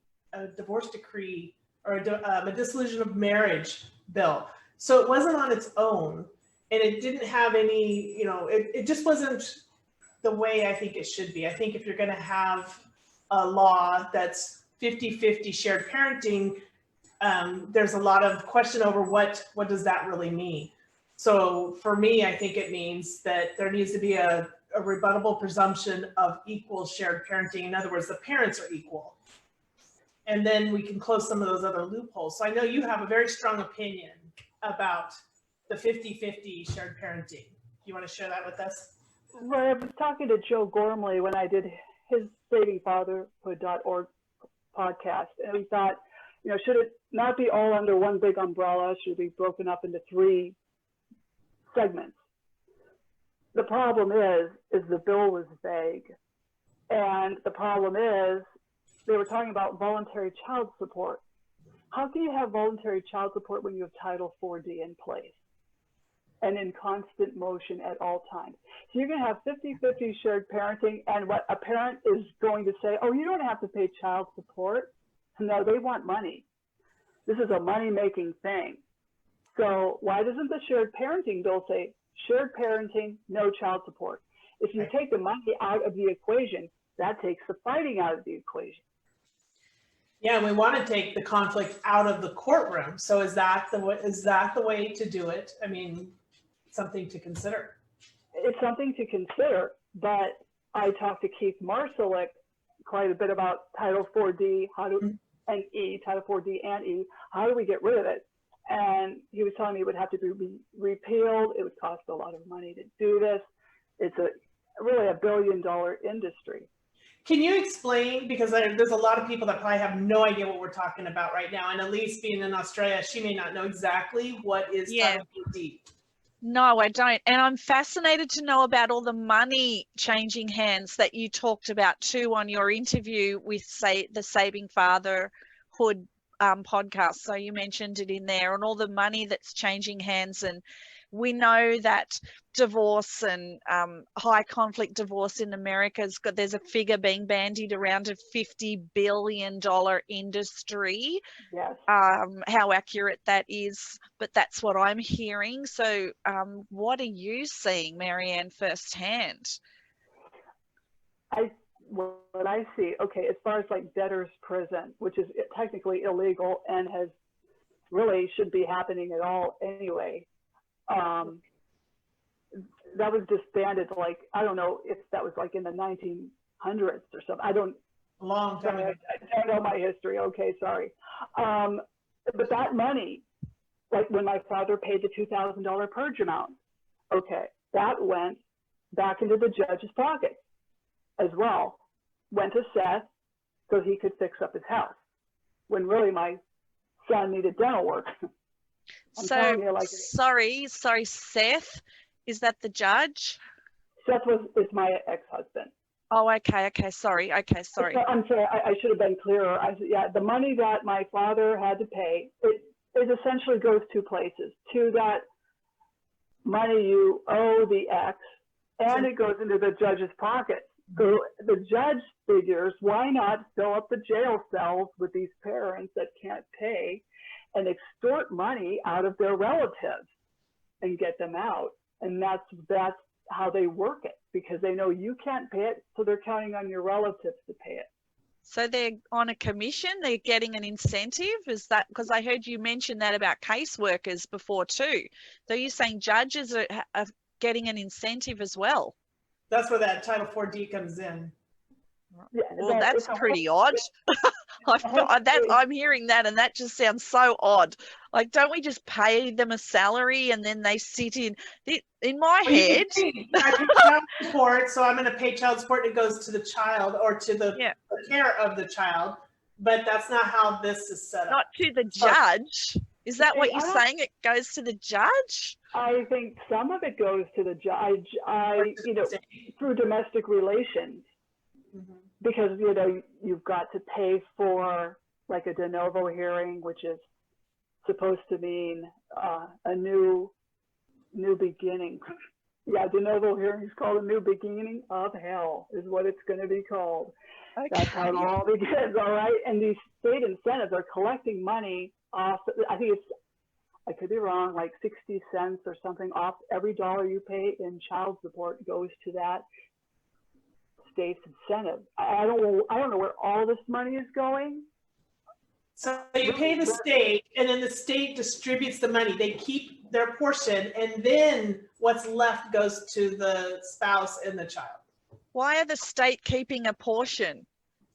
divorce decree or a dissolution of marriage bill. So it wasn't on its own, and it didn't have any, it just wasn't the way I think it should be. I think if you're going to have a law that's 50-50 shared parenting, there's a lot of question over what does that really mean. So for me, I think it means that there needs to be a rebuttable presumption of equal shared parenting. In other words, the parents are equal. And then we can close some of those other loopholes. So I know you have a very strong opinion about the 50-50 shared parenting. You want to share that with us? Well, I was talking to Joe Gormley when I did his savingfatherhood.org podcast, and we thought, should it not be all under one big umbrella? Should it be broken up into 3 segments? The problem is the bill was vague. And the problem is they were talking about voluntary child support. How can you have voluntary child support when you have Title 4D in place and in constant motion at all times? So you're going to have 50-50 shared parenting, and what a parent is going to say, oh, you don't have to pay child support. No, they want money. This is a money-making thing. So why doesn't the shared parenting bill say shared parenting, no child support? If you take the money out of the equation, that takes the fighting out of the equation. Yeah, we want to take the conflict out of the courtroom. So is that the way to do it? I mean, something to consider. It's something to consider, but I talked to Keith Marszalek quite a bit about Title 4D, and E, Title 4D and E, how do we get rid of it? And he was telling me it would have to be repealed. It would cost a lot of money to do this. It's really a $1 billion industry. Can you explain, because there's a lot of people that probably have no idea what we're talking about right now, and Elise being in Australia, she may not know exactly what is Title 4D. No, I don't. And I'm fascinated to know about all the money changing hands that you talked about too on your interview with, the Saving Fatherhood podcast. So you mentioned it in there, and all the money that's changing hands. And we know that divorce and high conflict divorce in America there's a figure being bandied around a $50 billion industry. Yes. How accurate that is, but that's what I'm hearing. So what are you seeing, Maryann, firsthand? What I see, okay, as far as like debtor's prison, which is technically illegal and really should be happening at all anyway. That was disbanded, like, I don't know if that was like in the 1900s or something. Long time ago. I don't know my history. Okay, sorry. But that money, like when my father paid the $2,000 purge amount, okay, that went back into the judge's pocket as well. Went to Seth so he could fix up his house. when really my son needed dental work. I'm telling you, like, sorry, Seth, is that the judge? Seth is my ex-husband. Oh, okay, sorry. I'm sorry, I should have been clearer. Yeah, the money that my father had to pay, it essentially goes two places. To that money you owe the ex, and it goes into the judge's pocket. So the judge figures, why not fill up the jail cells with these parents that can't pay and extort money out of their relatives and get them out? And that's how they work it, because they know you can't pay it, so they're counting on your relatives to pay it. So they're on a commission, they're getting an incentive? Is that, because I heard you mention that about caseworkers before too. So you're saying judges are getting an incentive as well? That's where that Title 4D comes in. Yeah, well, that's pretty odd. I'm hearing that, and that just sounds so odd. Like, don't we just pay them a salary and then they sit in my head? I pay child support, so I'm going to pay child support. It goes to the child or to the care of the child, but that's not how this is set up. Not to the judge. Is that what you're saying? It goes to the judge? I think some of it goes to the judge. Through domestic relations. Mm-hmm. Because, you've got to pay for like a de novo hearing, which is supposed to mean a new beginning. Yeah, de novo hearing is called a new beginning of hell, is what it's going to be called. Okay. That's how it all begins, all right? And these state incentives are collecting money off, I think I could be wrong, like 60 cents or something off every dollar you pay in child support goes to that state's incentive. I don't know where all this money is going. So you pay the state, and then the state distributes the money. They keep their portion, and then what's left goes to the spouse and the child. Why are the state keeping a portion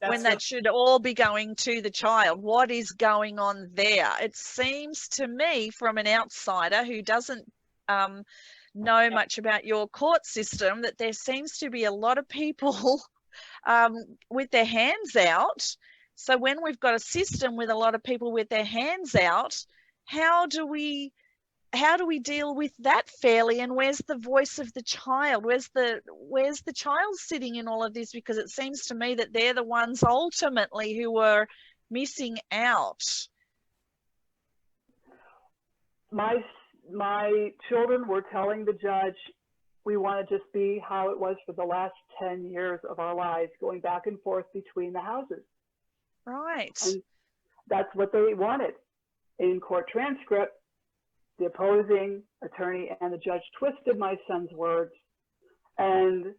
when that should all be going to the child? What is going on there? It seems to me, from an outsider who doesn't know much about your court system, that there seems to be a lot of people with their hands out. So when we've got a system with a lot of people with their hands out, how do we deal with that fairly? And where's the voice of the child? Where's the child sitting in all of this? Because it seems to me that they're the ones ultimately who are missing out. My children were telling the judge, we want to just be how it was for the last 10 years of our lives, going back and forth between the houses. Right. And that's what they wanted. In court transcript, the opposing attorney and the judge twisted my son's words and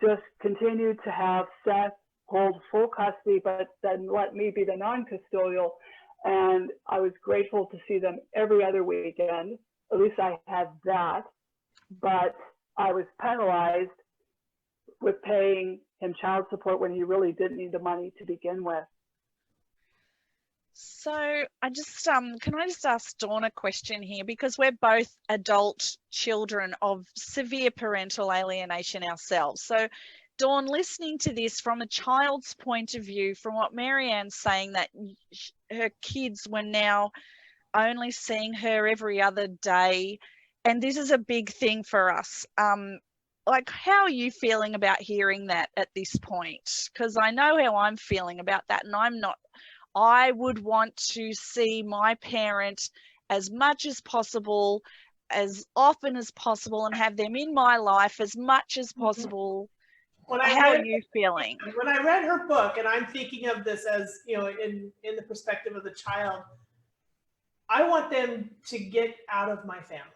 just continued to have Seth hold full custody, but then let me be the non-custodial. And I was grateful to see them every other weekend. At least I had that. But I was penalized with paying him child support when he really didn't need the money to begin with. So I just, can I just ask Dawn a question here? Because we're both adult children of severe parental alienation ourselves. So Dawn, listening to this from a child's point of view, from what Maryann's saying, that her kids were now only seeing her every other day, and this is a big thing for us. Like, how are you feeling about hearing that at this point? Because I know how I'm feeling about that, and I would want to see my parent as much as possible, as often as possible, and have them in my life as much as possible. How are you feeling? When I read her book, and I'm thinking of this as, in the perspective of the child, I want them to get out of my family.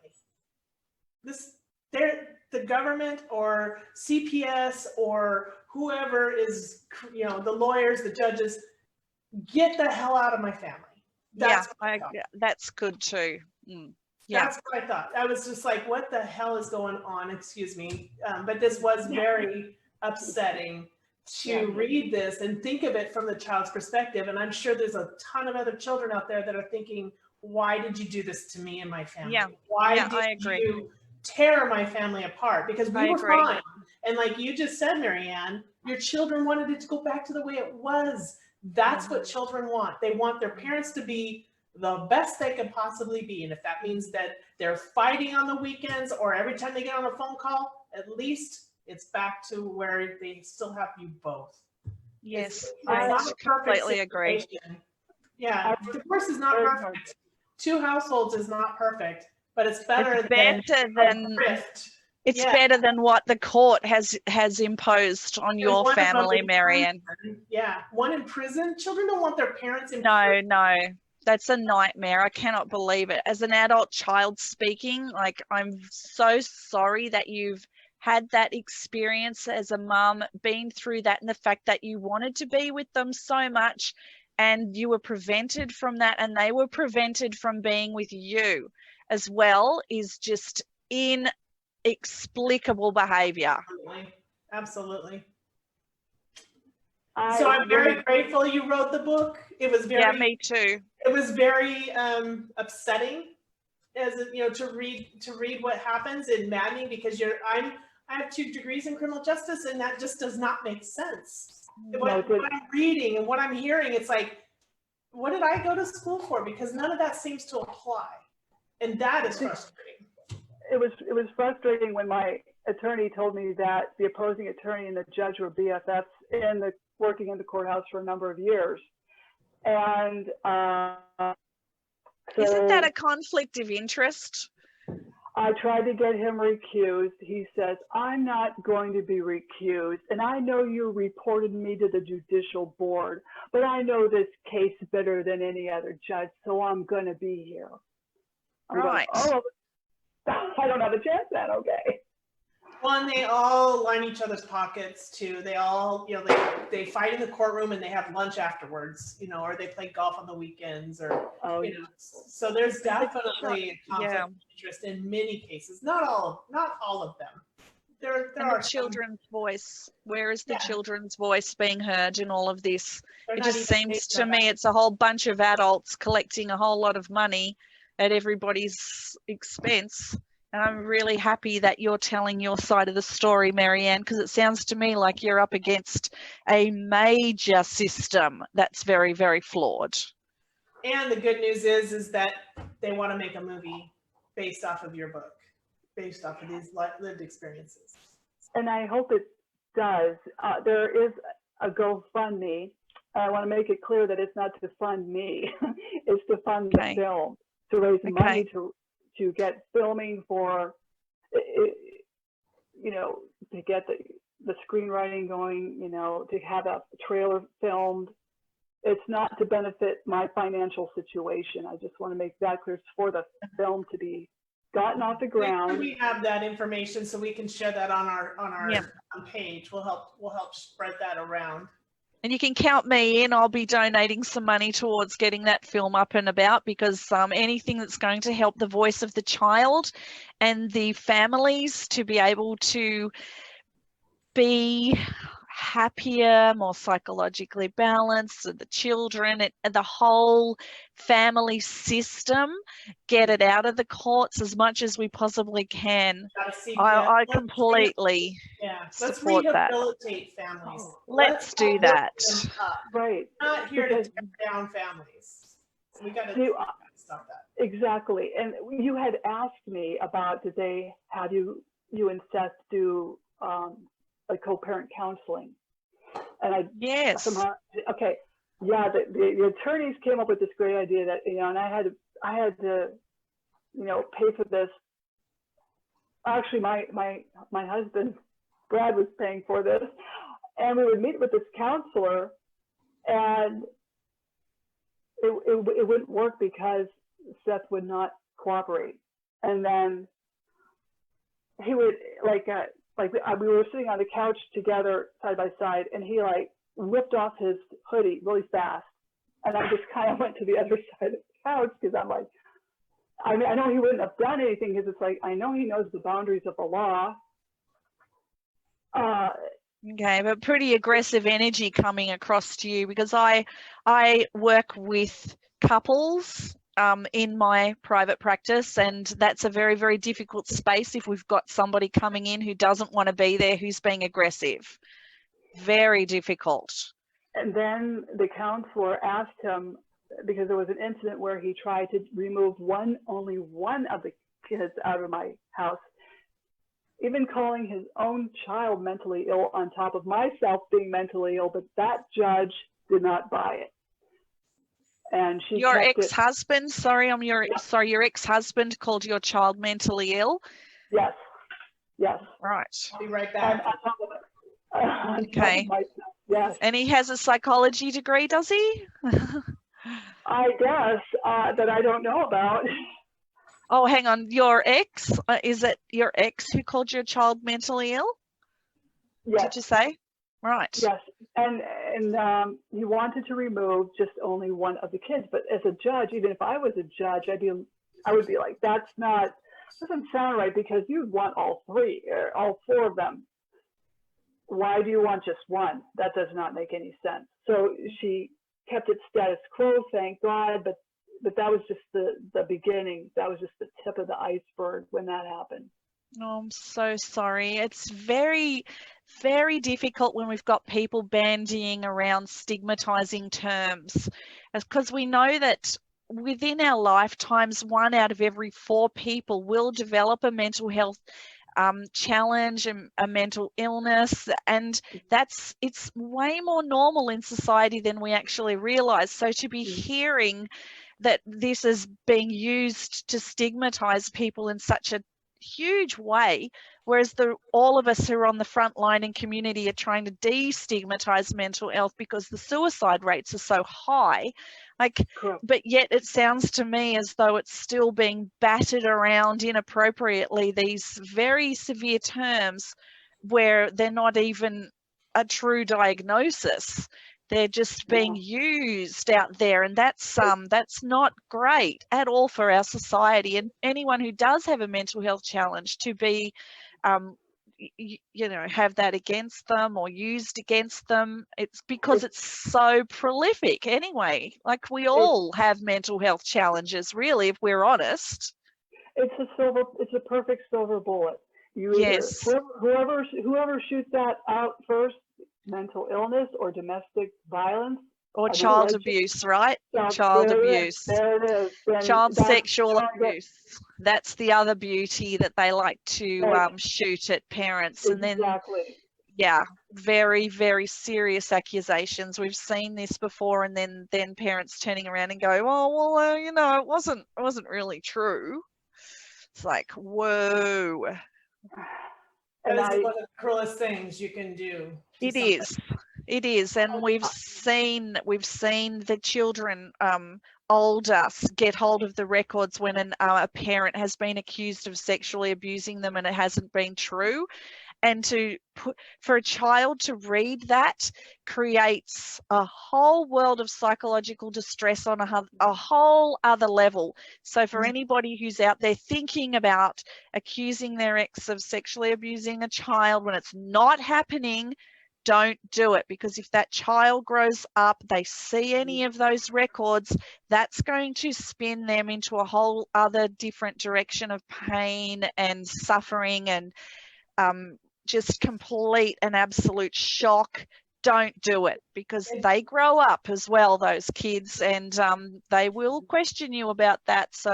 The government or CPS or whoever is, the lawyers, the judges, get the hell out of my family. That's good too. Yeah. That's what I thought. I was just like, what the hell is going on? Excuse me. But this was very upsetting to read this and think of it from the child's perspective. And I'm sure there's a ton of other children out there that are thinking, why did you do this to me and my family? Why did you tear my family apart? Because we were fine. And like you just said, Maryann, your children wanted it to go back to the way it was. That's what children want. They want their parents to be the best they can possibly be. And if that means that they're fighting on the weekends or every time they get on a phone call, at least it's back to where they still have you both. Yes, It's I not a perfect completely agree. situation. Yeah, divorce is not perfect. Two households is not perfect, but it's better than thrift. It's Yeah. better than what the court has imposed on your one of them family, in Maryann. prison. Yeah, one in prison. Children don't want their parents in No, prison. no, that's a nightmare. I cannot believe it. As an adult child speaking, like, I'm so sorry that you've had that experience as a mum, been through that, and the fact that you wanted to be with them so much and you were prevented from that, and they were prevented from being with you as well, is just inexplicable behavior. Absolutely. So I'm very grateful you wrote the book. It was very, yeah, me too. It was very upsetting, as to read what happens, and maddening, because I have 2 degrees in criminal justice, and that just does not make sense. What I'm reading and what I'm hearing, it's like, what did I go to school for? Because none of that seems to apply, and that is frustrating. It was frustrating when my attorney told me that the opposing attorney and the judge were BFFs working in the courthouse for a number of years. And isn't that a conflict of interest? I tried to get him recused. He says, I'm not going to be recused. And I know you reported me to the judicial board, but I know this case better than any other judge, so I'm going to be here. Right. Oh, I don't have a chance then, okay. Well, and they all line each other's pockets too. They all, they fight in the courtroom and they have lunch afterwards, or they play golf on the weekends, or, so there's definitely a conflict of interest in many cases. Not all of them. There are the children's voice. Where is the children's voice being heard in all of this? It just seems to me it's a whole bunch of adults collecting a whole lot of money at everybody's expense. And I'm really happy that you're telling your side of the story, Maryann, because it sounds to me like you're up against a major system that's very, very flawed. And the good news is that they want to make a movie based off of your book, based off of these lived experiences. And I hope it does. There is a GoFundMe. I want to make it clear that it's not to fund me. It's to fund the film, to raise money to get filming for, to get the screenwriting going, to have a trailer filmed. It's not to benefit my financial situation. I just want to make that clear. It's for the film to be gotten off the ground. We have that information so we can share that on our page. We'll help spread that around. And you can count me in. I'll be donating some money towards getting that film up and about, because anything that's going to help the voice of the child and the families to be able to be happier, more psychologically balanced, so the children and the whole family system, get it out of the courts as much as we possibly can. I completely support that. Let's rehabilitate families. Let's do that. Right. We're not here to tear down families. So we got to stop that. Exactly. And you had asked me about, did they have you and Seth do like co-parent counseling? And the attorneys came up with this great idea that, and I had to pay for this. Actually, my husband Brad was paying for this, and we would meet with this counselor, and it wouldn't work because Seth would not cooperate. And then he would we were sitting on the couch together side by side, and he whipped off his hoodie really fast, and I just kind of went to the other side of the couch, because I'm like, I know he wouldn't have done anything, because it's like, I know he knows the boundaries of the law. Okay, but pretty aggressive energy coming across to you, because I work with couples in my private practice, and that's a very, very difficult space if we've got somebody coming in who doesn't want to be there, who's being aggressive. Very difficult. And then the counselor asked him, because there was an incident where he tried to remove only one of the kids out of my house, even calling his own child mentally ill on top of myself being mentally ill, but that judge did not buy it. And she Your kept it. ex-husband, your ex-husband called your child mentally ill? Yes, yes. Right. I'll be right On back. top of it. On top Okay. of myself, yes. And he has a psychology degree, does he? I guess that I don't know about. Oh, hang on. Your ex? Is it your ex who called your child mentally ill? Yes. Did you say? Right. Yes, and he wanted to remove just only one of the kids. But as a judge, even if I was a judge, I would be like, doesn't sound right, because you'd want all three, or all four of them. Why do you want just one? That does not make any sense. So she kept it status quo, thank God, but that was just the beginning. That was just the tip of the iceberg when that happened. Oh, I'm so sorry. It's very, very difficult when we've got people bandying around stigmatizing terms, because we know that within our lifetimes, 1 out of every 4 people will develop a mental health challenge and a mental illness, and it's way more normal in society than we actually realize. So to be hearing that this is being used to stigmatize people in such a huge way, whereas all of us who are on the front line in community are trying to destigmatize mental health because the suicide rates are so high, but yet it sounds to me as though it's still being battered around inappropriately, these very severe terms where they're not even a true diagnosis. They're just being used out there, and that's not great at all for our society. And anyone who does have a mental health challenge to be, have that against them or used against them. It's because it's so prolific anyway. Like, we all have mental health challenges, really, if we're honest. It's a perfect silver bullet. Yes. Whoever shoots that out first, mental illness or domestic violence. Or child abuse, right? Child abuse. There it is. Child sexual abuse. That's the other beauty that they like to shoot at parents. Exactly. And then, very, very serious accusations. We've seen this before, and then parents turning around and go, oh, well, it wasn't really true. It's like, whoa. That is one of the cruelest things you can do. It is, and we've seen the children older get hold of the records when a parent has been accused of sexually abusing them and it hasn't been true, and for a child to read that creates a whole world of psychological distress on a whole other level. So for anybody who's out there thinking about accusing their ex of sexually abusing a child when it's not happening, don't do it, because if that child grows up, they see any of those records, that's going to spin them into a whole other different direction of pain and suffering and just complete and absolute shock. Don't do it, because they grow up as well, those kids, and they will question you about that. So,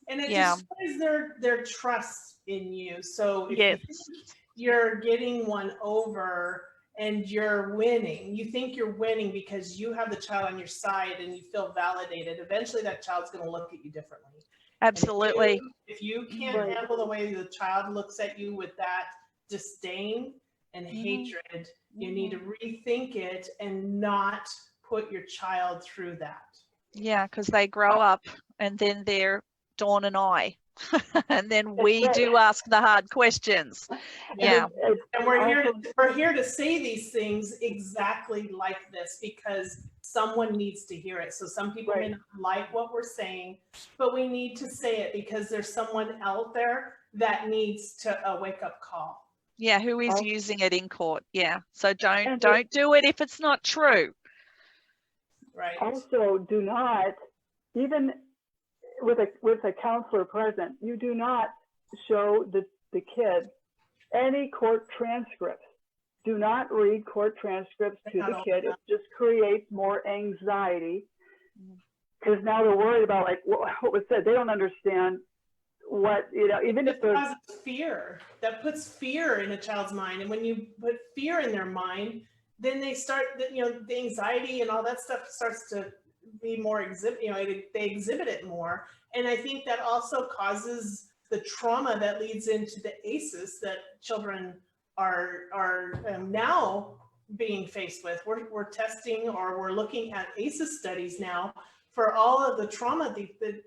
and it destroys their trust in you. So if you're getting one over and you're winning, you think you're winning because you have the child on your side and you feel validated, eventually that child's going to look at you differently. Absolutely. If you can't handle the way the child looks at you with that disdain and hatred, you need to rethink it and not put your child through that. Yeah, because they grow up and then they're Dawn and I. And then we do ask the hard questions. Yeah. And we're here to say these things exactly like this because someone needs to hear it. So some people may not like what we're saying, but we need to say it because there's someone out there that needs a wake-up call. Yeah, who is using it in court. Yeah. So don't do it if it's not true. Right. Also, do not, even with a counselor present, you do not show the kid any court transcripts. Do not read court transcripts to the kid. It's just creates more anxiety, because now they're worried about, like what was said, they don't understand what, you know, even if there's fear, that puts fear in a child's mind. And when you put fear in their mind, then they start, you know, the anxiety and all that stuff starts to be more they exhibit it more. And I think that also causes the trauma that leads into the ACEs that children are now being faced with. We're testing, or we're looking at ACEs studies now for all of the trauma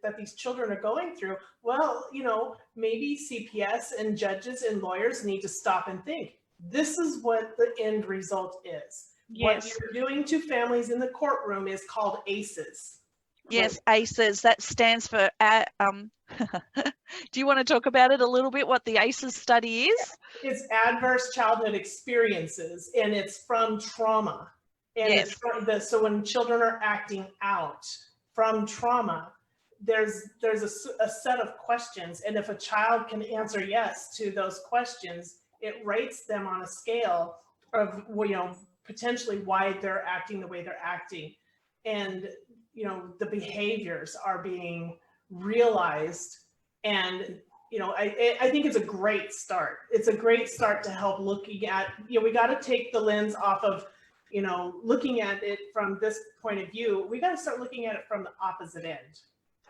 that these children are going through. Well, you know, maybe CPS and judges and lawyers need to stop and think, this is what the end result is. Yes. What you're doing to families in the courtroom is called ACEs. Yes, ACEs, that stands for, do you want to talk about it a little bit, what the ACEs study is? It's adverse childhood experiences, and it's from trauma. And yes. So when children are acting out from trauma, there's a set of questions. And if a child can answer yes to those questions, it rates them on a scale of, you know, potentially why they're acting the way they're acting. And, you know, the behaviors are being realized. And, you know, I think it's a great start. It's a great start to help looking at, you know, we got to take the lens off of, you know, looking at it from this point of view. We got to start looking at it from the opposite end.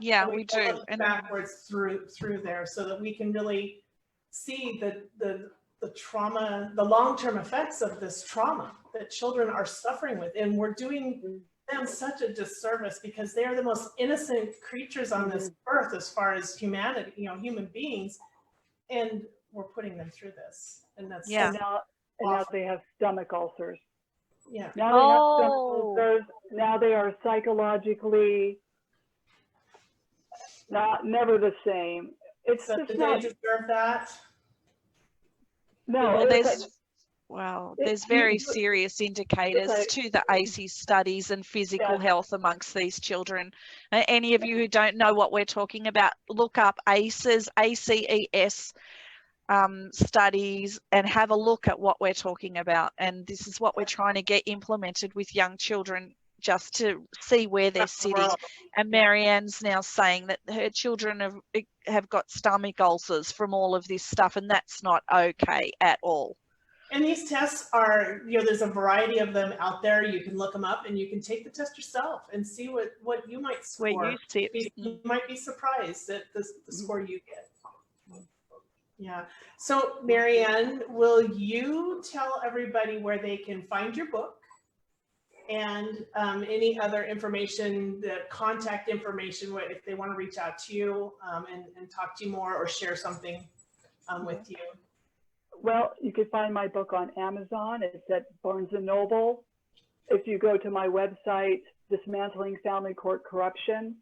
Yeah, we do. And backwards through there, so that we can really see the trauma, the long-term effects of this trauma that children are suffering with. And we're doing them such a disservice, because they are the most innocent creatures on this earth as far as humanity, you know, human beings, and we're putting them through this. And that's and now they have stomach ulcers. Yeah. Now they have stomach ulcers. Now they are psychologically never the same. It's so just did not. they deserve that? No, well, there's very serious indicators to the ACEs studies and physical health amongst these children. Any of you who don't know what we're talking about, look up ACEs, ACES studies, and have a look at what we're talking about. And this is what we're trying to get implemented with young children, just to see where they're sitting. And Maryann's now saying that her children have got stomach ulcers from all of this stuff, and that's not okay at all. And these tests are, you know, there's a variety of them out there. You can look them up, and you can take the test yourself and see what you might score. Where you sit. You might be surprised at the score you get. Yeah. So Maryann, will you tell everybody where they can find your book, and any other information, the contact information, if they want to reach out to you and talk to you more, or share something with you? Well, you can find my book on Amazon. It's at Barnes & Noble. If you go to my website, Dismantling Family Court Corruption,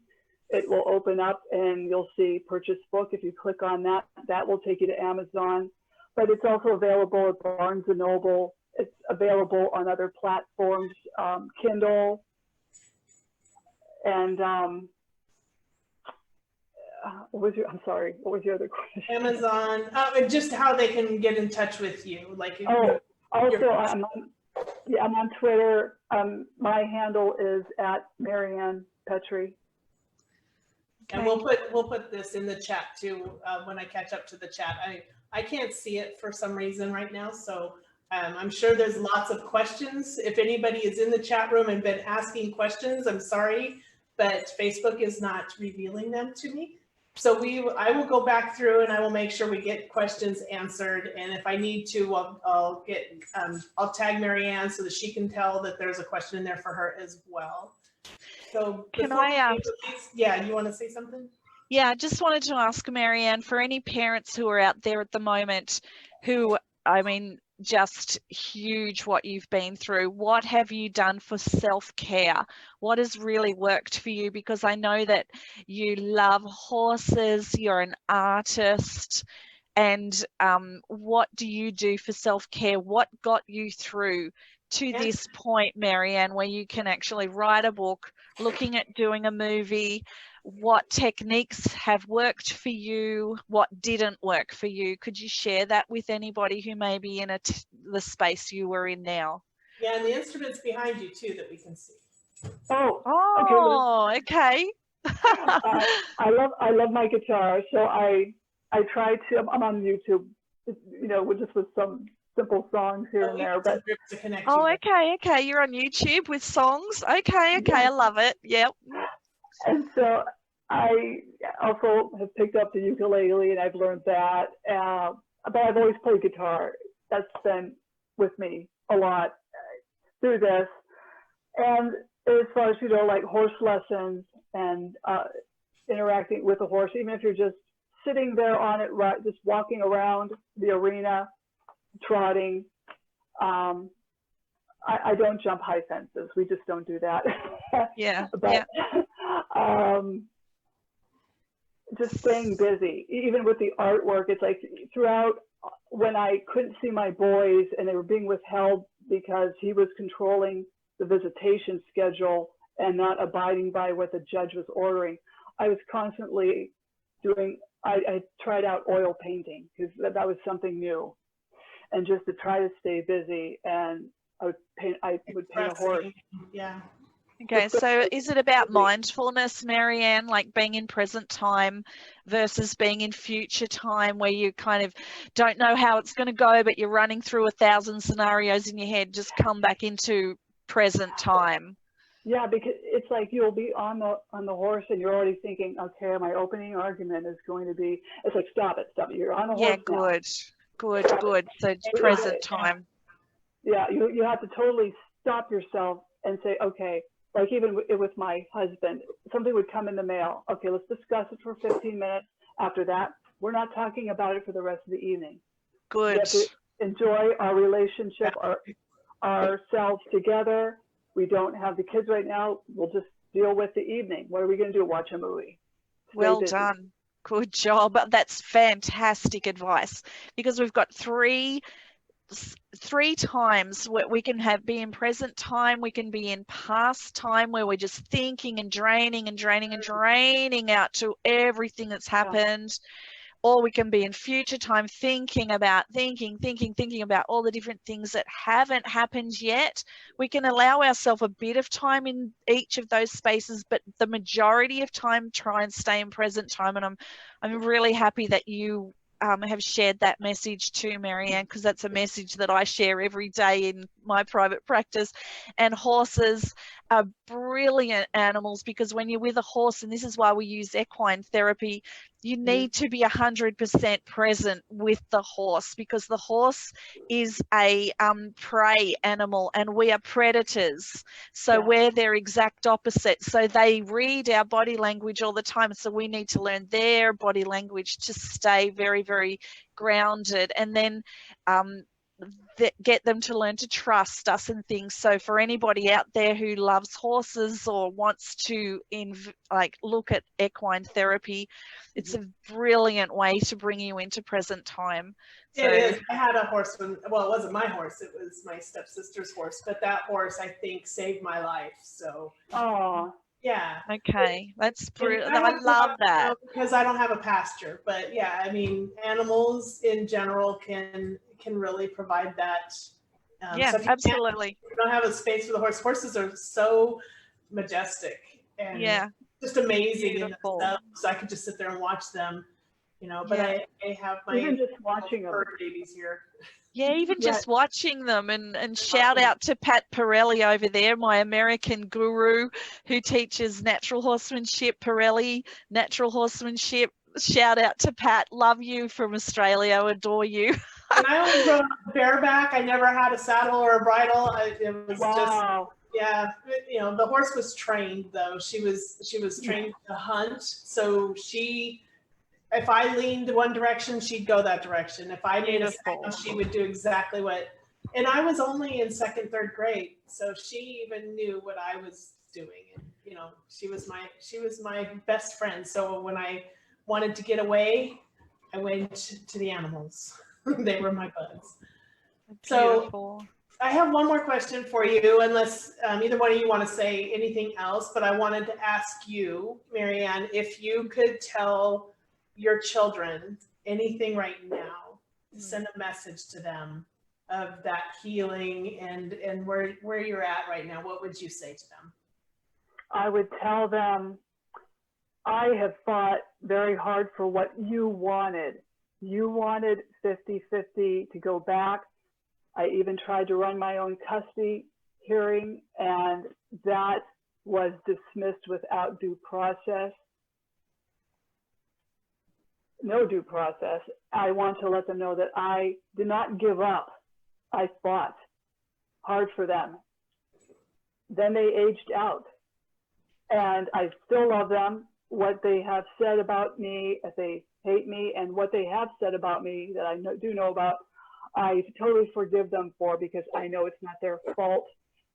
it will open up and you'll see purchase book. If you click on that, that will take you to Amazon. But it's also available at Barnes & Noble. It's available on other platforms, Kindle, and I'm sorry, what was your other question? Amazon, just how they can get in touch with you. Like, also I'm on Twitter. My handle is at Maryann Petri. And we'll put this in the chat too when I catch up to the chat. I can't see it for some reason right now, so I'm sure there's lots of questions. If anybody is in the chat room and been asking questions, I'm sorry, but Facebook is not revealing them to me. So I will go back through and I will make sure we get questions answered. And if I need to, I'll tag Maryann so that she can tell that there's a question in there for her as well. So can I yeah, you want to say something? Yeah, I just wanted to ask Maryann, for any parents who are out there at the moment who, I mean, just huge what you've been through, what have you done for self-care? What has really worked for you? Because I know that you love horses, you're an artist, and what do you do for self-care? What got you through to this point, Maryann, where you can actually write a book, looking at doing a movie? What techniques have worked for you? What didn't work for you? Could you share that with anybody who may be in the space you were in now? Yeah, and the instruments behind you too that we can see. Oh, okay. I love my guitar, so I try to. I'm on YouTube, just with some simple songs here and there. But to connect oh, you okay. You're on YouTube with songs. Okay. Yeah. I love it. Yep. And so I also have picked up the ukulele, and I've learned that. But I've always played guitar. That's been with me a lot through this. And as far as, like horse lessons and interacting with a horse, even if you're just sitting there on it, right, just walking around the arena, trotting. I don't jump high fences. We just don't do that. Yeah. But just staying busy, even with the artwork. It's like throughout, when I couldn't see my boys and they were being withheld because he was controlling the visitation schedule and not abiding by what the judge was ordering, I was constantly doing, I tried out oil painting because that was something new. And just to try to stay busy, and I would paint a horse. Yeah. Okay, so is it about mindfulness, Maryann, like being in present time versus being in future time, where you kind of don't know how it's going to go, but you're running through 1,000 scenarios in your head? Just come back into present time. Yeah, because it's like you'll be on the horse and you're already thinking, okay, my opening argument is going to be. It's like stop it. You're on a horse. Yeah, good. So it's present time. Yeah, you have to totally stop yourself and say, okay. Like even with my husband, something would come in the mail. Okay, let's discuss it for 15 minutes. After that, we're not talking about it for the rest of the evening. Good. We have to enjoy our relationship, ourselves together. We don't have the kids right now. We'll just deal with the evening. What are we going to do? Watch a movie. Well done. Good job. That's fantastic advice, because we've got three times where we can be in present time, we can be in past time where we're just thinking and draining out to everything that's happened, or we can be in future time thinking about all the different things that haven't happened yet. We can allow ourselves a bit of time in each of those spaces, but the majority of time try and stay in present time. And I'm really happy that you have shared that message too, Maryann, because that's a message that I share every day in my private practice. And horses are brilliant animals, because when you're with a horse, and this is why we use equine therapy, you need to be 100% present with the horse, because the horse is a prey animal and we are predators. So we're their exact opposite. So they read our body language all the time. So we need to learn their body language to stay very, very grounded, and then get them to learn to trust us and things. So for anybody out there who loves horses or wants to look at equine therapy, it's a brilliant way to bring you into present time. So, it is. I had a horse it wasn't my horse, it was my stepsister's horse, but that horse I think saved my life. So yeah. Okay, that's brilliant. I love that. Because I don't have a pasture, but yeah, I mean, animals in general can really provide that. Yeah, so absolutely. If you don't have a space for the horse. Horses are so majestic and just amazing in themselves. So I could just sit there and watch them, but I have my even just watching bird babies here. Yeah, even just watching them, and shout out to Pat Pirelli over there, my American guru who teaches natural horsemanship, Pirelli, natural horsemanship. Shout out to Pat. Love you from Australia. Adore you. And I only rode bareback. I never had a saddle or a bridle. It was just, the horse was trained though. She was trained to hunt. So if I leaned one direction, she'd go that direction. If I made a sound, she would do exactly and I was only in 2nd, 3rd grade. So she even knew what I was doing. And, she was my best friend. So when I wanted to get away, I went to the animals. They were my buds. So I have one more question for you, unless either one of you want to say anything else, but I wanted to ask you, Maryann, if you could tell your children anything right now, send a message to them, that healing and where you're at right now, what would you say to them? I would tell them, I have fought very hard for what you wanted. You wanted 50-50 to go back. I even tried to run my own custody hearing, and that was dismissed without due process. No due process. I want to let them know that I did not give up. I fought hard for them. Then they aged out, and I still love them. What they have said about me, if they hate me, and what they have said about me that I do know about, I totally forgive them for, because I know it's not their fault.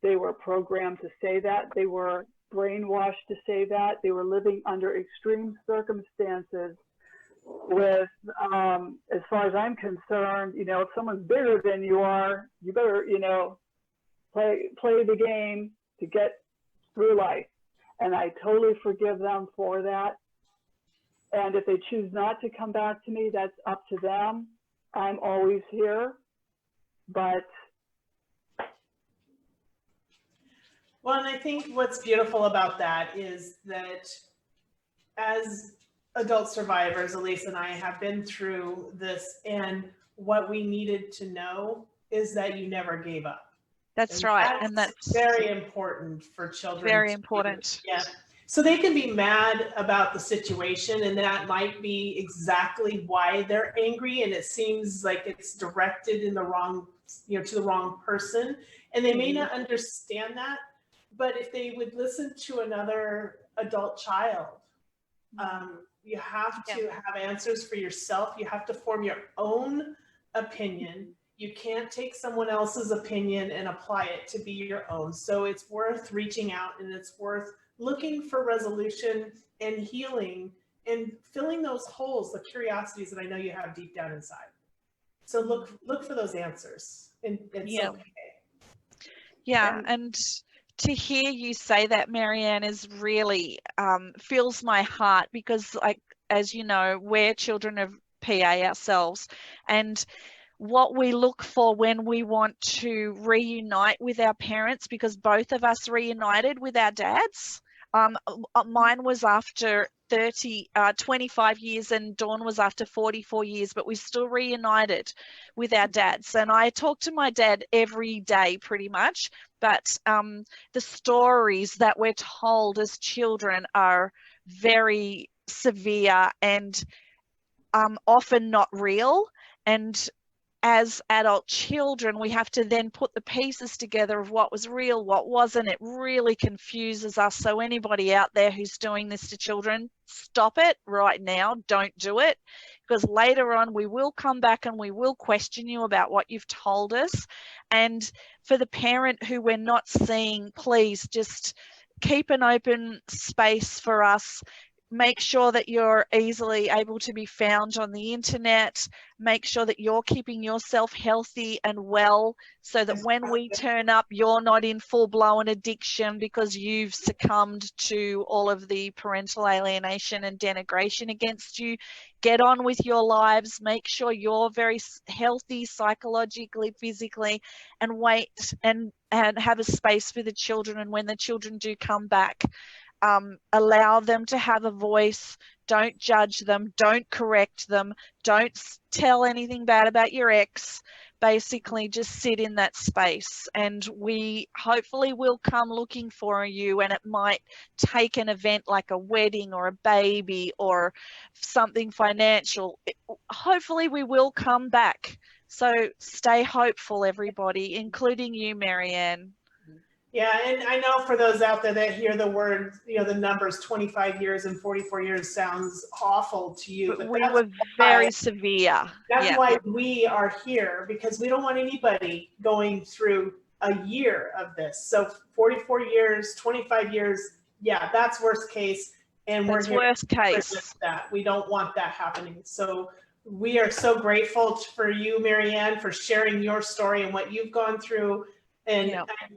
They were programmed to say that. They were brainwashed to say that. They were living under extreme circumstances with, as far as I'm concerned, you know, if someone's bigger than you are, you better, you know, play the game to get through life. And I totally forgive them for that. And if they choose not to come back to me, that's up to them. I'm always here. But well, and I think what's beautiful about that is that as adult survivors, Elise and I have been through this, and what we needed to know is that you never gave up. That's right. And that's very important for children. Very important. Yeah. So they can be mad about the situation, and that might be exactly why they're angry, and it seems like it's directed in the wrong, you know, to the wrong person, and they may not understand that. But if they would listen to another adult child, you have to have answers for yourself. You have to form your own opinion. You can't take someone else's opinion and apply it to be your own. So it's worth reaching out, and it's worth looking for resolution and healing and filling those holes, the curiosities that I know you have deep down inside. So look for those answers, and it's okay. Yeah, and to hear you say that, Maryann, is really fills my heart, because, like, as you know, we're children of PA ourselves, and what we look for when we want to reunite with our parents, because both of us reunited with our dads. Mine was after 25 years, and Dawn was after 44 years, but we still reunited with our dads. And I talk to my dad every day pretty much, but the stories that we're told as children are very severe and often not real. And as adult children, we have to then put the pieces together of what was real, what wasn't. It really confuses us. So anybody out there who's doing this to children, stop it right now. Don't do it, because later on we will come back and we will question you about what you've told us. And for the parent who we're not seeing, please just keep an open space for us. Make sure that you're easily able to be found on the internet. Make sure that you're keeping yourself healthy and well, so that when we turn up, you're not in full-blown addiction because you've succumbed to all of the parental alienation and denigration against you. Get on with your lives. Make sure you're very healthy psychologically, physically, and wait and have a space for the children. And when the children do come back, allow them to have a voice. Don't judge them. Don't correct them. Don't tell anything bad about your ex. Basically, just sit in that space, and we hopefully will come looking for you. And it might take an event like a wedding or a baby or something financial. Hopefully we will come back. So stay hopeful, everybody, including you, Maryann. Yeah, and I know for those out there that hear the word, you know, the numbers 25 years and 44 years sounds awful to you. But we were very severe. That's why we are here, because we don't want anybody going through a year of this. So 44 years, 25 years, yeah, that's worst case. And we're here worst case. That. We don't want that happening. So we are so grateful for you, Maryann, for sharing your story and what you've gone through. And,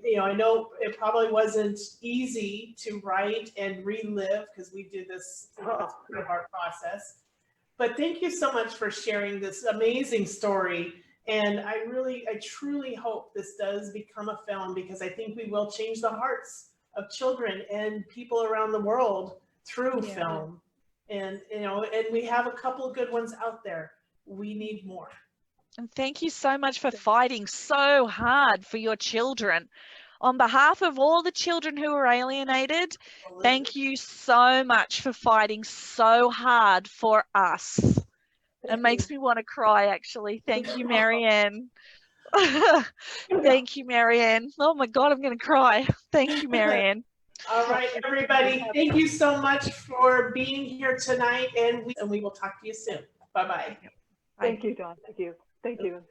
you know, I know it probably wasn't easy to write and relive, because we do this as part of our process. But thank you so much for sharing this amazing story And I truly hope this does become a film, because I think we will change the hearts of children and people around the world through film. And, you know, and we have a couple of good ones out there. We need more. And thank you so much for fighting so hard for your children. On behalf of all the children who were alienated, thank you so much for fighting so hard for us. It makes me want to cry, actually. Thank you, Maryann. Thank you, Maryann. Oh my God, I'm going to cry. Thank you, Maryann. All right, everybody. Thank you so much for being here tonight, and we will talk to you soon. Bye-bye. Thank you, Dawn. Thank you. Thank you.